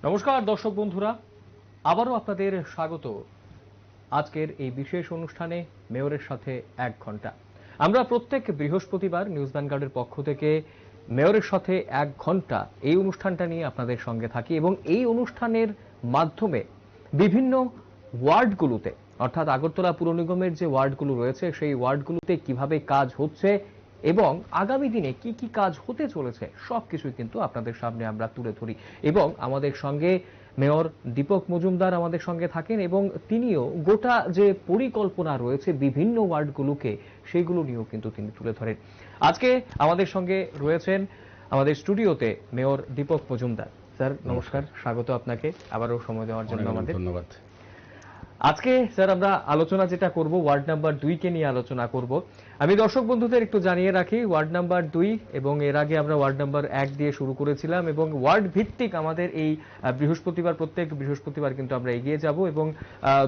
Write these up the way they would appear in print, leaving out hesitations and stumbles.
নমস্কার দর্শক বন্ধুরা, আবারও আপনাদের স্বাগত আজকের এই বিশেষ অনুষ্ঠানে মেয়রের সাথে 1 ঘন্টা। আমরা প্রত্যেক বৃহস্পতিবার নিউজ ভ্যানগার্ডের পক্ষ থেকে মেয়রের সাথে 1 ঘন্টা এই অনুষ্ঠানটা নিয়ে আপনাদের সঙ্গে থাকি এবং এই অনুষ্ঠানের মাধ্যমে বিভিন্ন ওয়ার্ডগুলোতে অর্থাৎ আগরতলা পুর নিগমের যে ওয়ার্ডগুলো রয়েছে সেই ওয়ার্ডগুলোতে কিভাবে কাজ হচ্ছে এবং আগামী দিনে কি কি কাজ হতে চলেছে সবকিছুই কিন্তু আপনাদের সামনে আমরা তুলে ধরি। এবং আমাদের সঙ্গে মেয়র দীপক মজুমদার আমাদের সঙ্গে থাকেন এবং তিনিও গোটা যে পরিকল্পনা রয়েছে বিভিন্ন ওয়ার্ডগুলোকে সেইগুলো নিয়েও কিন্তু তিনি তুলে ধরেন। আজকে আমাদের সঙ্গে রয়েছেন আমাদের স্টুডিওতে মেয়র দীপক মজুমদার। স্যার নমস্কার, স্বাগত আপনাকে আবারও সময় দেওয়ার জন্য। আমাদের ধন্যবাদ। আজকে স্যার আমরা আলোচনা যেটা করব ওয়ার্ড নাম্বার 2 কে নিয়ে আলোচনা করব। আমি দর্শক বন্ধুদের একটু জানিয়ে রাখি, ওয়ার্ড নাম্বার 2 এবং এর আগে আমরা ওয়ার্ড নাম্বার 1 দিয়ে শুরু করেছিলাম এবং ওয়ার্ড ভিত্তিক আমাদের এই প্রত্যেক বৃহস্পতিবার কিন্তু আমরা এগিয়ে যাব এবং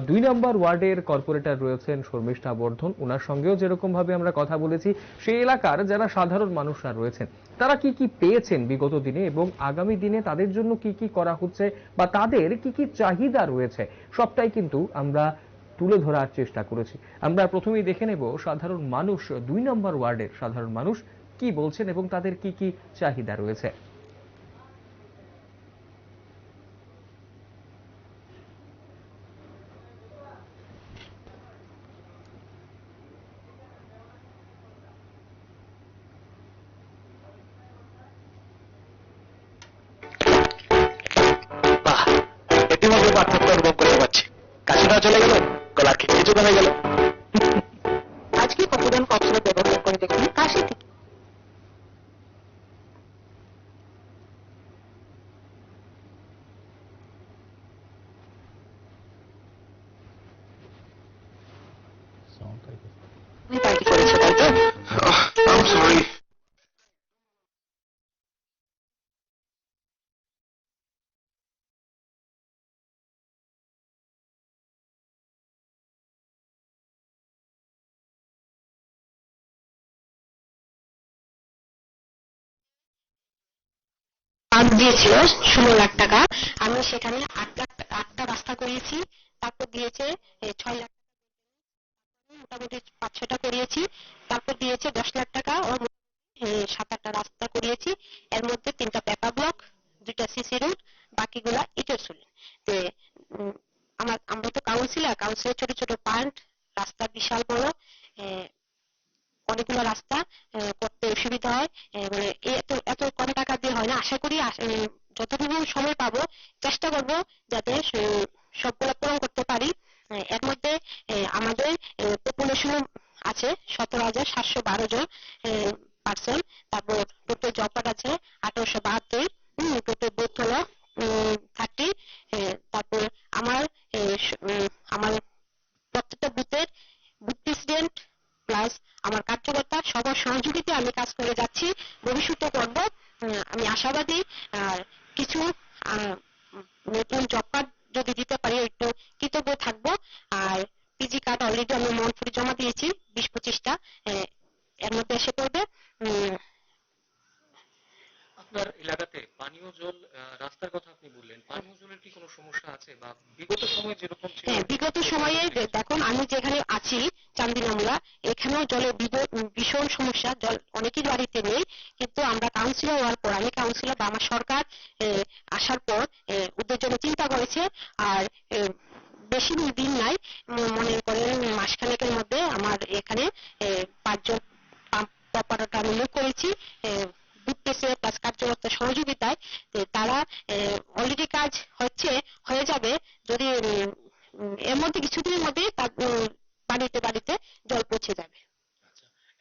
2 নম্বর ওয়ার্ডের কর্পোরেটর রয়েছেন শর্মিষ্ঠা বর্ধন, ওনার সঙ্গেও যেরকম ভাবে আমরা কথা বলেছি সেই এলাকার যারা সাধারণ মানুষরা রয়েছেন তারা কি কি পেয়েছেন বিগত দিনে এবং আগামী দিনে তাদের জন্য কি কি করা হচ্ছে বা তাদের কি কি চাহিদা রয়েছে সবটাই কিন্তু আমরা তুলে ধরার চেষ্টা করেছি। আমরা প্রথমেই দেখে নেব সাধারণ মানুষ, 2 নম্বর ওয়ার্ডের সাধারণ মানুষ কি বলছেন এবং তাদের কি কি চাহিদা রয়েছে। ইতিমধ্যে পার্থক্য অনুভব করতে পারছি। কাশিটা চলে গেল, গলার খিচুড়ি কমে গেল। আজকে কতজন কক্সবাজার ব্যবহার করে দেখুন কাশি থেকে। পার্টি করেছে তাই তো? I'm sorry. দিয়েছিল 16 লাখ টাকা। আমি সেখানে 8টা রাস্তা করিয়েছি, তারপর দিয়েছে 6 লাখ, মোটামুটি 5-6টা করিয়েছি। তারপর দিয়েছে 10 লাখ টাকা ও 7-8টা রাস্তা করিয়েছি। এর মধ্যে 3টা পেপার ব্লক, 2টা সিসি রোড, বাকিগুলা ইটের সুলিং। আমরা তো কাউন্সিলের ছোট ছোট পয়েন্ট, রাস্তা বিশাল বড়, অনেকগুলো রাস্তা করতে অসুবিধা হয়। মানে এত এত কম টাকা দিয়ে হয় না। আশা করি যতটুকু সময় পাবো চেষ্টা করব যাতে সবগুলো পূরণ করতে পারি। এর মধ্যে আমাদের পপুলেশন আছে 17,712 জন পার্সন। তারপর টোটাল জব কার্ড আছে 1872, টোটাল বুথ হলো 30। তারপর আমার আমার প্রত্যেকটা বুথের বুথ প্রেসিডেন্ট প্লাস আমার কার্যকর্তা সবার সহযোগিতায় আমি কাজ করে যাচ্ছি, ভবিষ্যতে করব। আমি আশাবাদী। আর কিছু নতুন জব কার্ড যদি দিতে পারি একটু কৃতজ্ঞ থাকবো। আর পিজি কার্ড অলরেডি আমি মনপুরে জমা দিয়েছি 20-25টা, এর মধ্যে এসে পড়বে। আপনার এলাকাতে পানীয় জল, রাস্তার কথা আপনি বললেন, পানীয় জলের কি কোনো সমস্যা আছে বা বিগত সময়ে যেরকম ছিল? হ্যাঁ, বিগত সময়ে দেখুন আমি যেখানে আছি চান্দিনামুড়া, এখানেও জলের ভীষণ সমস্যা। জল অনেকের বাড়িতে নেই, কিন্তু আমরা কাউন্সিলর হওয়ার পর, আমি কাউন্সিলর বা আমার সরকার আসার পর ওদের জন্য চিন্তা করেছে। আর বেশি দিন নাই, মনে করেন মাসখানেকের মধ্যে আমার এখানে 5জন পাম্প অপারেটর আমি নিয়োগ করেছি বুথ প্লাস কার্যকর্তার সহযোগিতায়। তারা অলরেডি কাজ হয়ে যাবে যদি এর মধ্যে কিছুদিনের মধ্যে বাড়িতে বাড়িতে জল পৌঁছে যাবে।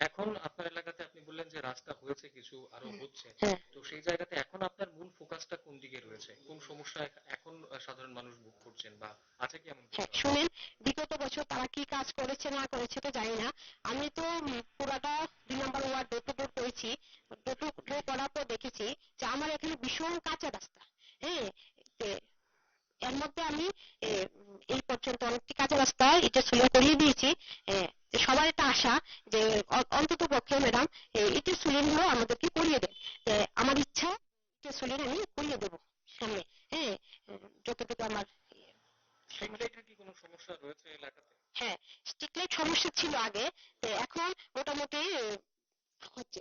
এখন আপনার এলাকাতে আপনি বললেন যে রাস্তা হয়েছে, কিছু আরো হচ্ছে, হ্যাঁ। তো সেই জায়গাতে এখন আপনার মূল ফোকাসটা কোন দিকে রয়েছে? কোন সমস্যা এখন সাধারণ মানুষ ভোগ করছেন বা আছে কি এমন? হ্যাঁ, শুনেন, বিগত বছর তারা কি কাজ করেছে না করেছে তো জানি না। আমি তো পুরাটা 2 নম্বর ওয়ার্ড ডোর টু ডোর করেছি। ডোর টু ডোর করার পর দেখেছি যে আমার এখানে ভীষণ কাঁচা রাস্তা। হ্যাঁ, এর মধ্যে আমি এই পর্যন্ত অনেকটি কাঁচা রাস্তা এটা সুলিং করিয়ে দিয়েছি। সবার একটা আশা যে অন্তত পক্ষে ম্যাডাম ইটের সুলিং গুলো আমাদেরকে করিয়ে দেন। আমার ইচ্ছা ইটের সুলিং আমি করিয়ে দেবো সামনে। হ্যাঁ, রয়েছে এলাকাতে? হ্যাঁ, স্ট্রিট লাইট সমস্যা ছিল আগে, তো এখন মোটামুটি হচ্ছে।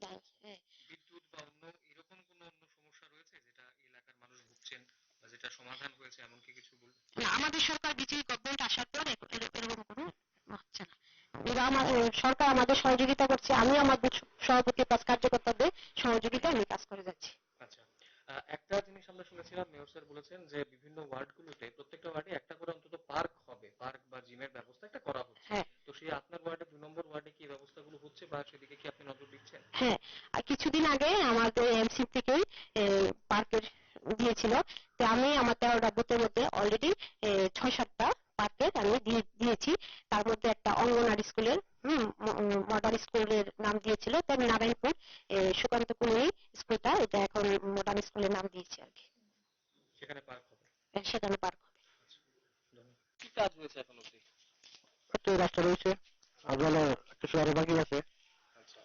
হ্যাঁ। বিদ্যুৎ বা অন্য এরকম কোনো অন্য সমস্যা রয়েছে যেটা এলাকার মানুষ ভুগছেন বা যেটা সমাধান হয়েছে এমন কি কিছু বলবেন? না, আমাদের সরকার বিজেপি গভর্নমেন্ট আসার পর এরকম কোনো হচ্ছে না। এরা সরকার আমাদের সহযোগিতা করছে, আমি আমাদের সভাপতি কাজ কার্যকর্তাদের সহযোগিতা আমি কাজ করে যাচ্ছি। আচ্ছা, একটা জিনিস আমরা শুনেছিলাম মেয়র স্যার বলেছেন যে বিভিন্ন ওয়ার্ডগুলোতে প্রত্যেকটা ওয়ার্ডে একটা করে অন্তত পার্ক হবে, পার্ক বা জিমের ব্যবস্থা একটা করা হচ্ছে। হ্যাঁ, তো সেই আপনার ওয়ার্ডে 2 নম্বর ওয়ার্ডে কি এই ব্যবস্থাগুলো হচ্ছে বা সেদিকে কি আপনি নজর দিচ্ছেন? হ্যাঁ, আর কিছুদিন আগে আমাদের এমসি থেকে পার্কের দিয়েছিল, তো আমি আমার 13টা বুথের মধ্যে অলরেডি 6-7টা পার্কের আমি দিয়েছি। তার মধ্যে একটা অঙ্গনারী স্কুলের মডার্ন স্কুলের নাম দিয়েছিল, তো আমি নারায়ণপুর সুকান্ত কুমারী স্কুলটা, এটা এখন মডার্ন স্কুলের নাম দিয়েছি আর কি। সেখানে পার্ক হবে? সেখানে পার্ক হবে। কি কাজ হয়েছে এখন অবধি? একটা রাস্তা রয়েছে, আর বলে কিছু আরো বাকি আছে, আচ্ছা,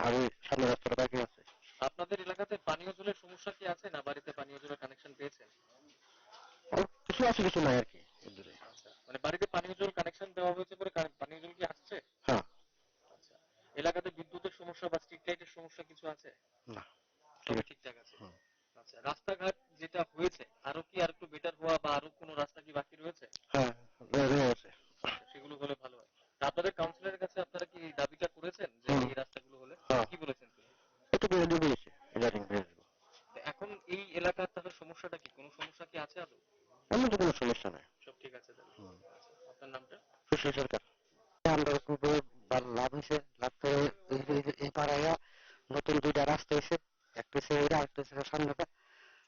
আর ওই সামনে রাস্তাটা বাকি আছে। আপনাদের এলাকাতে পানীয় জলের সমস্যা কি আছে, না বাড়িতে পানীয় জলের কানেকশন পেয়েছেন? আর কিছু আছে কিছু নাই আর কি এর দূরে। আচ্ছা, মানে বাড়িতে পানীয় জল কানেকশন দেওয়া হয়েছে পরে পানীয় জল কি আসছে? হ্যাঁ। আচ্ছা, এলাকাতে বিদ্যুতের সমস্যা বা স্ট্রিট লাইটের সমস্যা কিছু আছে? না, ঠিক সবই আছে। ঠিকঠাক আছে। আচ্ছা, রাস্তাঘাট যেটা হয়েছে আরো কি আরেকটু বেটার হওয়া বা আরো কোনো রাস্তা কি বাকি রয়েছে? হ্যাঁ, রয়েছে। আচ্ছা, সেগুলো হলে ভালো হয়। তা আপনাদের কাউন্সিলরের কাছে আপনারা কি এই দাবিটা করেছেন যে এই রাস্তাগুলো হলে? হ্যাঁ, কি বলেছেন তিনি? একটু বেড়ে দিয়ে বলেছে, ইদানিং বেড়ে দেবো। তো এখন এই এলাকার তাদের সমস্যাটা কি, কোনো সমস্যা কি আছে আদৌ? এমন তো কোনো সমস্যা নাই। সব ঠিক আছে তাহলে? আচ্ছা, আপনার নামটা? সুশীল সরকার। আমরা খুব লাভ হয়েছে, লাভ করে এই পাড়ায় নতুন 2টা রাস্তা এসে, একটা হচ্ছে এটা, একটা হচ্ছে সামনেটা।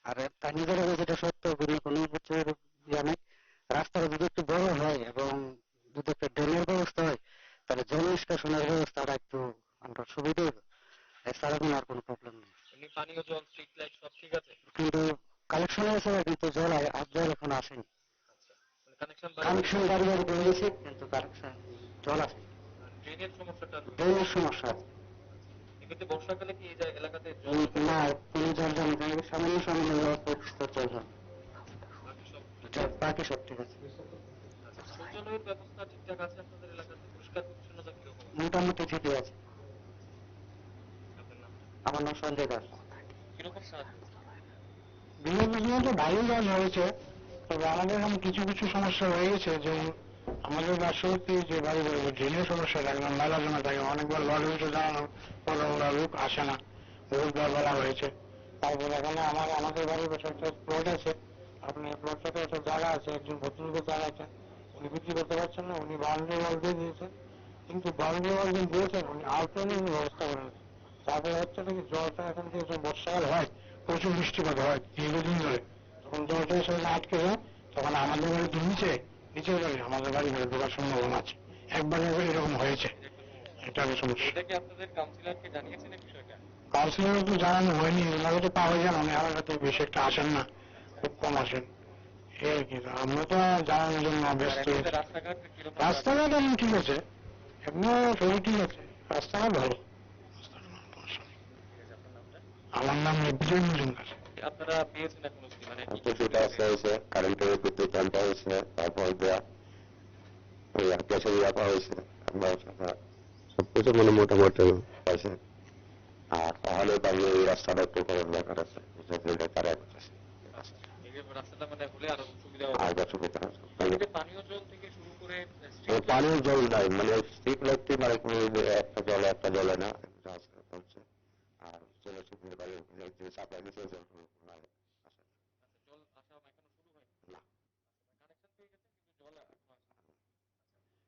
আর তার নিজেরা যেটা সত্য, কোনো বছর জানে রাস্তাটা যদি একটু বড় হয় এবং যদি একটা ড্রেনের ব্যবস্থা হয়, তাহলে জল নিষ্কাশনের ব্যবস্থাটা একটু আমরা সুবিধা হবে। এছাড়া কোনো আর কোনো প্রবলেম নেই। এমনি পানীয় জল, স্ট্রিট লাইট সব ঠিক আছে? কিন্তু কালেকশন হয়েছে, কিন্তু জল এখন আসেনি। আচ্ছা, মানে কানেকশন কানেকশন বাড়ি বাড়ি দিয়ে গেছে, কিন্তু কালেকশন জল আসে, ড্রেনের সমস্যাটা রয়েছে? ড্রেনের সমস্যা আছে। এমনিতে বর্ষাকালে কি এই এলাকাতে জল না, কোনো জল জমে যায়, সামান্য সামান্য ব্যবস্থা জল জমে, বাকি সব? বাকি সব ঠিক আছে। আচ্ছা, শৌচালয়ের ব্যবস্থা ঠিকঠাক আছে আপনাদের এলাকাতে? পরিষ্কার পরিচ্ছন্নতা কিরকম আছে? মোটামুটি ঠিকই আছে। আপনার নামটা? আমার নাম সঞ্জয় দাস। কিরকম কাজ হয়েছে? বিভিন্ন ভালোই কাজ হয়েছে, তবে আমাদের এখন কিছু কিছু সমস্যা হয়ে গেছে। যে আমাদের পার্শ্ববর্তী যে বাড়িগুলো, ড্রেনের সমস্যা থাকে, ময়লা জমা থাকে, অনেকবার লড়ে হয়েছে জানানোর পরে ওরা লোক আসে না, বহুতবার বলা হয়েছে। তারপরে এখানে আমাদের বাড়ির পাশে একটা প্লট আছে, আপনি প্লটটাতে একটা জায়গা আছে, একজন ভদ্রলোকের জায়গা আছে, উনি বিক্রি করতে পারছেন না, উনি বাউন্ডারি ওয়াল দিয়ে দিয়েছেন, কিন্তু বাউন্ডারি ওয়াল যিনি দিয়েছেন উনি আউটলাইনের ব্যবস্থা করেন। তারপরে হচ্ছে নাকি জলটা এখন থেকে বর্ষাকাল হয়, প্রচুর বৃষ্টিপাত হয় দীর্ঘদিন ধরে, তখন জলটা এসে আটকে যায়, তখন আমাদের বাড়িতে নিচে গেলে আমাদের বাড়ি ঘরে ঢোকার সম্ভাবনা আছে। একবার এরকম হয়েছে, এটা একটা সমস্যা। এটা কি আপনাদের কাউন্সিলরকে জানিয়েছেন এই বিষয়টা? কাউন্সিলর তো জানানো হয়নি, ওনাকে তো পাওয়া যায় না, উনি আমার কাছে বেশি একটা আসেন না, খুব কম আসেন, এই আর কি। আমরা তো জানানোর জন্য ব্যস্ত। রাস্তাঘাট কিরকম? রাস্তাঘাট এখন ঠিক আছে, এমনি সবই ঠিক আছে, রাস্তাঘাট ভালো। ঠিক আছে, আপনার নামটা? আমার নাম বিজয় মজুমদার। আপনারা পেয়েছেন এখন অবধি, মানে কি কি প্রচুর সুবিধা রাস্তা হয়েছে, কারেন্টের বিদ্যুৎ আনতে হয়েছে, তারপর দেওয়া ওই গ্যাসের রাখা হয়েছে, সবকিছু মানে মোটামুটি হয়েছে। আর তাহলে তাহলে এই রাস্তাটা একটু খরচ দরকার আছে, তারা আচ্ছা, এই যে রাস্তাটা মানে হলে আরো সুবিধা আর হবে। সুবিধা আছে। এমনিতে পানীয় জল থেকে শুরু করে পানীয় জল নাই, মানে স্ট্রিট লাইটটি মানে একটা জলে না, হচ্ছে। আর চলে শুকিয়ে বাড়ি সাপ্লাই দিতে জল নাই। জল আসা এখনো শুরু হয়নি? না। কানেকশন পেয়ে গেছেন কিন্তু জল এখনো আসেনি।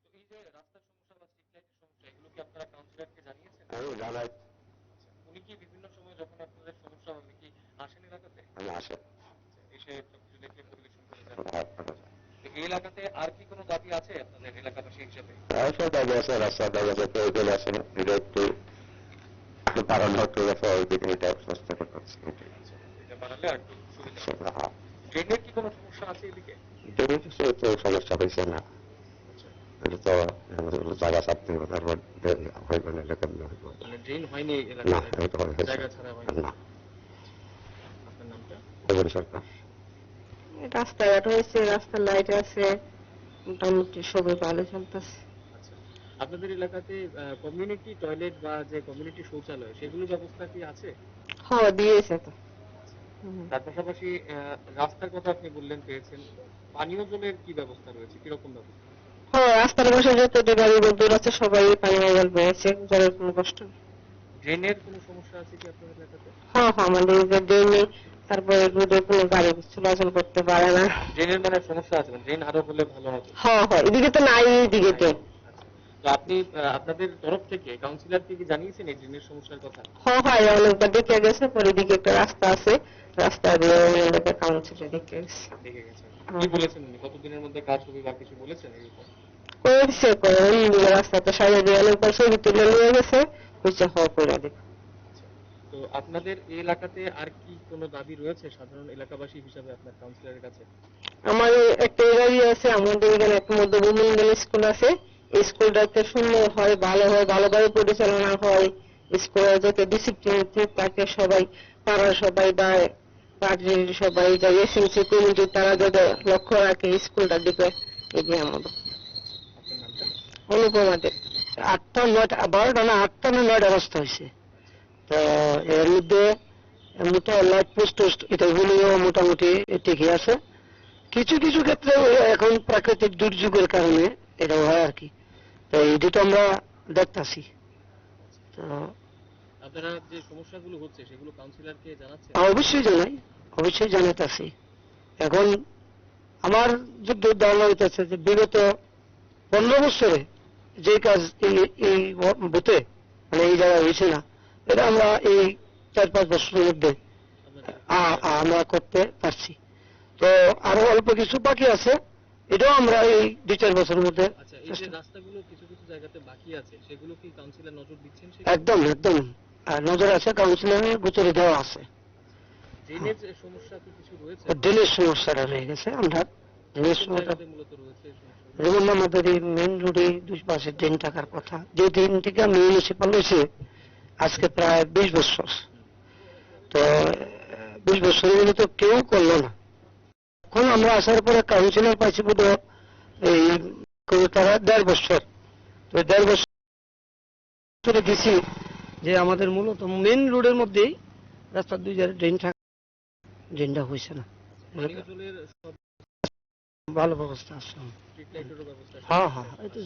তো এই যে রাস্তার সমস্যা বা স্ট্রিট লাইটের সমস্যা, এগুলো কি আপনারা কাউন্সিলরকে জানিয়েছেন? আমি জানাই। উনি কি বিভিন্ন সময় যখন আপনাদের সমস্যা হবে কি আসেন এলাকাতে? আমি আসে। এসে সবকিছু দেখে পরিবেশন করে যান? তো এই এলাকাতে আর কি কোনো দাবি আছে আপনাদের এলাকাবাসী হিসেবে? সব দাবি আছে, রাস্তার দাবি আছে, প্রয়োজন আছে, এটা একটু বাড়ানো হতে গেছে, ওইদিকে এটা চেষ্টা করতেছি। এটা বাড়ালে আর একটু সুবিধা হবে। ড্রেনের কি কোনো সমস্যা আছে এদিকে? ড্রেনের কিছু তো সমস্যা হয়েছে না, এটা তো জায়গা ছাড়তে হবে, তারপর হইবে না, এলাকার মানে ড্রেন হয়নি না, এলাকায়? এটা জায়গা ছাড়া হয়নি? না। আপনার নামটা? খবর সরকার। রাস্তাঘাট হয়েছে, রাস্তার লাইট আছে, মোটামুটি সবাই ভালো চলতেছে। আচ্ছা, আপনাদের এলাকাতে কমিউনিটি টয়লেট বা যে কমিউনিটি শৌচালয় সেগুলোর ব্যবস্থা কি আছে? হ্যাঁ, দিয়েছে তো। তার পাশাপাশি রাস্তার কথা আপনি বললেন পেয়েছেন, পানীয় জলের কি ব্যবস্থা রয়েছে, কিরকম ব্যবস্থা? হ্যাঁ, রাস্তার পাশে যত বাড়ি দূর আছে সবাই পানীয় জল পেয়েছে, জলের কোনো কষ্ট নেই। ড্রেনের কোনো সমস্যা আছে কি আপনাদের এলাকাতে? হ্যাঁ হ্যাঁ, আমাদের যে ড্রেনে, তারপরে রোডে কোনো গাড়ি চলাচল করতে পারে না। ড্রেনের মানে সমস্যা আছে, ড্রেন আরো হলে ভালো হবে। হ্যাঁ হ্যাঁ, এদিকে তো নাই, এইদিকে তো। আচ্ছা, তো আপনি আপনাদের তরফ থেকে কাউন্সিলরকে কি জানিয়েছেন এই ড্রেনের সমস্যার কথা? হ্যাঁ হ্যাঁ, অনেকবার দেখে গেছে, পরে দিকে একটা রাস্তা আছে, রাস্তা দিয়ে ওনাদেরকে কাউন্সিলে দেখে গেছে। দেখে গেছেন, কি বলেছেন উনি? কতদিনের মধ্যে কাজ হবে বা কিছু বলেছেন এই উপর? করেছে, করে রাস্তাটা সাইডে দিয়ে অনেকবার ছবি তুলে নিয়ে গেছে, হয়েছে হওয়া করে দেবে। তো আপনাদের এই এলাকাতে আর কি কোনো দাবি রয়েছে সাধারণ এলাকাবাসী হিসাবে আপনার কাউন্সিলরের কাছে? আমার একটা এরিয়া আছে, আমাদের এখানে একটা মধ্যবর্তী স্কুল আছে, এই স্কুলটাতে সুন্দর হয়, ভালো হয়, ভালোভাবে পরিচালনা হয়, স্কুলে যাতে ডিসিপ্লিন থাকে, সবাই পাড়ার সবাই বা পার্টির সবাই যা এসএমসি কমিটি তারা যাতে লক্ষ্য রাখে স্কুলটার দিকে, এই যে আমাদের আপনার নামটা? অনুপমা দেব। 8টা 9টা 12টা না 8টা না 9টা রাস্তা হয়েছে। তো এর মধ্যে এমনিতে লাইট পোস্ট এটা গুলিও মোটামুটি ঠিকই আছে। কিছু কিছু ক্ষেত্রে এখন প্রাকৃতিক দুর্যোগের কারণে এটা হয় আর কি। তো এই দুটো আমরা দেখতাছি। তো আপনারা যে সমস্যাগুলো হচ্ছে সেগুলো কাউন্সিলরকে জানাচ্ছেন? অবশ্যই জানাই, অবশ্যই জানাইতাছি। এখন আমার যে ধারণা হইতেছে যে বিগত 15 বছরে যে কাজ এই বুথে মানে এই জায়গায় হয়েছে না, এটা আমরা এই 4-5 বছরের মধ্যে আমরা করতে পারছি। তো আরো অল্প কিছু বাকি আছে, এটাও আমরা এই 2-4 বছরের মধ্যে আচ্ছা, এই যে রাস্তাগুলো কিছু কিছু জায়গাতে বাকি আছে সেগুলো কি কাউন্সিলর নজর দিচ্ছেন? একদম একদম নজর আছে, কাউন্সিলরের গোচরে দেওয়া আছে। ড্রেনেজ সমস্যা কি কিছু রয়েছে? ড্রেনের সমস্যাটা রয়ে গেছে, আমরা ড্রেনের কোন সমস্যা জায়গাতে মূলত রয়েছে এই সমস্যাগুলো? যেমন আমাদের এই মেন রোডে 2 পাশে ড্রেন থাকার কথা, যে দিন থেকে মিউনিসিপাল হয়েছে আজকে প্রায় 20 বছর। তো 20 বছরের মধ্যে তো কেউ করলো না। এখন আমরা আসার পরে কাউন্সিলর পাইছি বোধ এই তারা 1.5 বছর। তো 1.5 বছরে দিছি যে আমাদের মূলত মেন রোডের মধ্যেই রাস্তার 2 জায়গায় ড্রেন থাকা, ড্রেনটা হয়েছে না। পানীয় জলের সব ভালো ব্যবস্থা আছে। স্ট্রিট লাইটেরও ব্যবস্থা আছে? হ্যাঁ হ্যাঁ, এই তো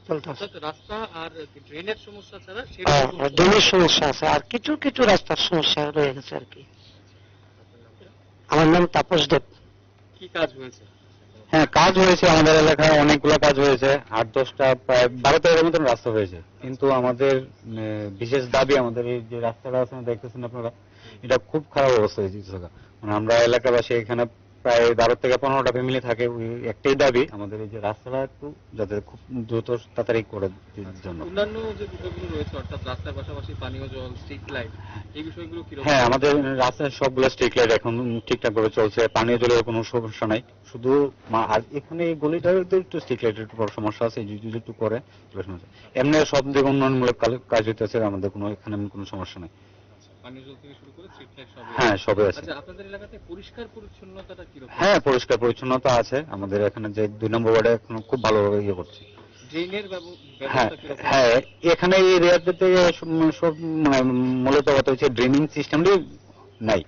চলতে আছে। অর্থাৎ রাস্তা আর ড্রেনের সমস্যা ছাড়া হ্যাঁ, সেরকম ড্রেনের সমস্যা আছে, আর কিছু কিছু রাস্তার সমস্যা রয়ে গেছে আর কি। আমার নাম তাপস দেব। কি কাজ হয়েছে? হ্যাঁ, কাজ হয়েছে আমাদের এলাকায়, অনেকগুলো কাজ হয়েছে, 8-10টা প্রায় 12-13 মতন রাস্তা হয়েছে। কিন্তু আমাদের বিশেষ দাবি, আমাদের এই যে রাস্তাটা আছে দেখতেছেন আপনারা, এটা খুব খারাপ অবস্থা হয়েছে। মানে আমরা এলাকাবাসী এখানে প্রায় 12 থেকে 15টা ফ্যামিলি থাকে, ওই একটাই দাবি আমাদের এই যে রাস্তাটা একটু যাতে খুব দ্রুত তাড়াতাড়ি করে দেওয়ার জন্য। অন্যান্য যে বিষয়গুলো রয়েছে অর্থাৎ রাস্তার পাশাপাশি পানীয় জল, স্ট্রিট লাইট, এই বিষয়গুলো কি? হ্যাঁ, আমাদের রাস্তায় সবগুলো স্ট্রিট লাইট এখন ঠিকঠাক ভাবে চলছে, পানীয় জলের কোনো সমস্যা নাই। শুধু আর এখানে এই গলিটার একটু স্ট্রিট লাইটের একটু বড় সমস্যা আছে, যদি একটু করে এমনি সব দিকে উন্নয়নমূলক কাজ হইতেছে, আমাদের কোনো এখানে কোনো সমস্যা নাই। পানীয় জল থেকে শুরু করে স্ট্রিট লাইট সবই? হ্যাঁ, সবই আছে। আচ্ছা, আপনাদের এলাকাতে পরিষ্কার পরিচ্ছন্নতাটা কিরকম? হ্যাঁ, পরিষ্কার পরিচ্ছন্নতা আছে আমাদের এখানে, যে 2 নম্বর ওয়ার্ডে এখন খুব ভালোভাবে ইয়ে করছে। ড্রেনের হ্যাঁ ব্যবস্থা কিরকম? হ্যাঁ, এখানে এই এরিয়াতে সব মানে মূলত কথা হচ্ছে ড্রেনিং সিস্টেমটাই নাই।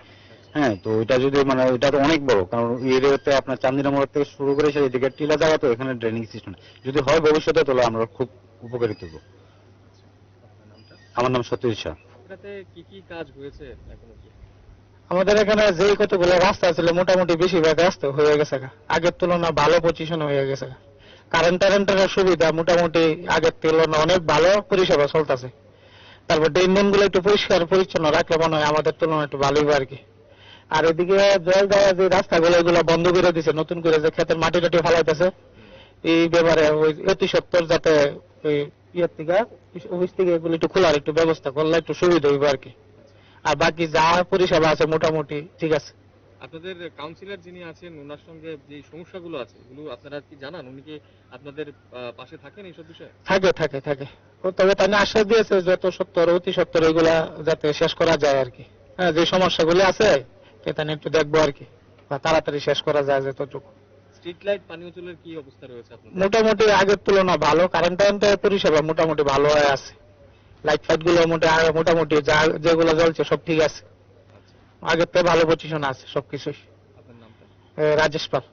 হ্যাঁ, তো এটা যদি মানে এটা তো অনেক বড়, কারণ এই এরিয়াতে আপনার চান্দিনা মোড় থেকে শুরু করে সেদিকে টিলা জায়গা, তো এখানে ড্রেনিং সিস্টেম যদি হয় ভবিষ্যতে, তাহলে আমরা খুব উপকারিত হবো। আমার নাম সতীশ শাহ। এলাকাতে কি কি কাজ হয়েছে এখন অবধি? আমাদের এখানে যে কতগুলো রাস্তা ছিল মোটামুটি বেশিরভাগ রাস্তা হয়ে গেছে, আগের তুলনায় ভালো পজিশন হয়ে গেছে। কারেন্টের সুবিধা মোটামুটি আগের তুলনায় অনেক ভালো পরিষেবা চলতেছে। তারপর ড্রেন গুলো একটু পরিষ্কার পরিচ্ছন্ন রাখলে মনে হয় আমাদের তুলনায় একটু ভালোই আর কি। আর এদিকে জল দেওয়া যে রাস্তাগুলো এগুলো বন্ধ করে দিছে, নতুন করে যে ক্ষেতের মাটি টাটি ফালাইতেছে, এই ব্যাপারে ওই অতি সত্তর যাতে ওই ইয়ের থেকে অফিস থেকে এগুলো একটু খোলার একটু ব্যবস্থা করলে একটু সুবিধা হইবে আর কি। আর বাকি যা পরিষেবা আছে মোটামুটি ঠিক আছে। আপনাদের কাউন্সিলর যিনি আছেন ওনার সঙ্গে যে সমস্যাগুলো আছে এগুলো আপনারা কি জানান? উনি কি আপনাদের পাশে থাকেন এইসব বিষয়ে? থাকে থাকে থাকে তবে তাই আশ্বাস দিয়েছে যত সত্তর অতি সত্তর এগুলা যাতে শেষ করা যায় আর কি। হ্যাঁ, যে সমস্যাগুলো আছে সেটা একটু দেখবো আর কি, বা তাড়াতাড়ি শেষ করা যায় যতটুকু। স্ট্রিট লাইট পানীয় জলের কি অবস্থা রয়েছে আপনাদের? মোটামুটি আগের তুলনা ভালো, কারেন্টের পরিষেবা মোটামুটি ভালো হয়ে আছে। লাইট ফাইট গুলো মোটামুটি যেগুলো জ্বলছে সব ঠিক আছে, আচ্ছা, আগের থেকে ভালো পজিশন আছে সবকিছুই। আপনার নামটা? রাজেশ পাল।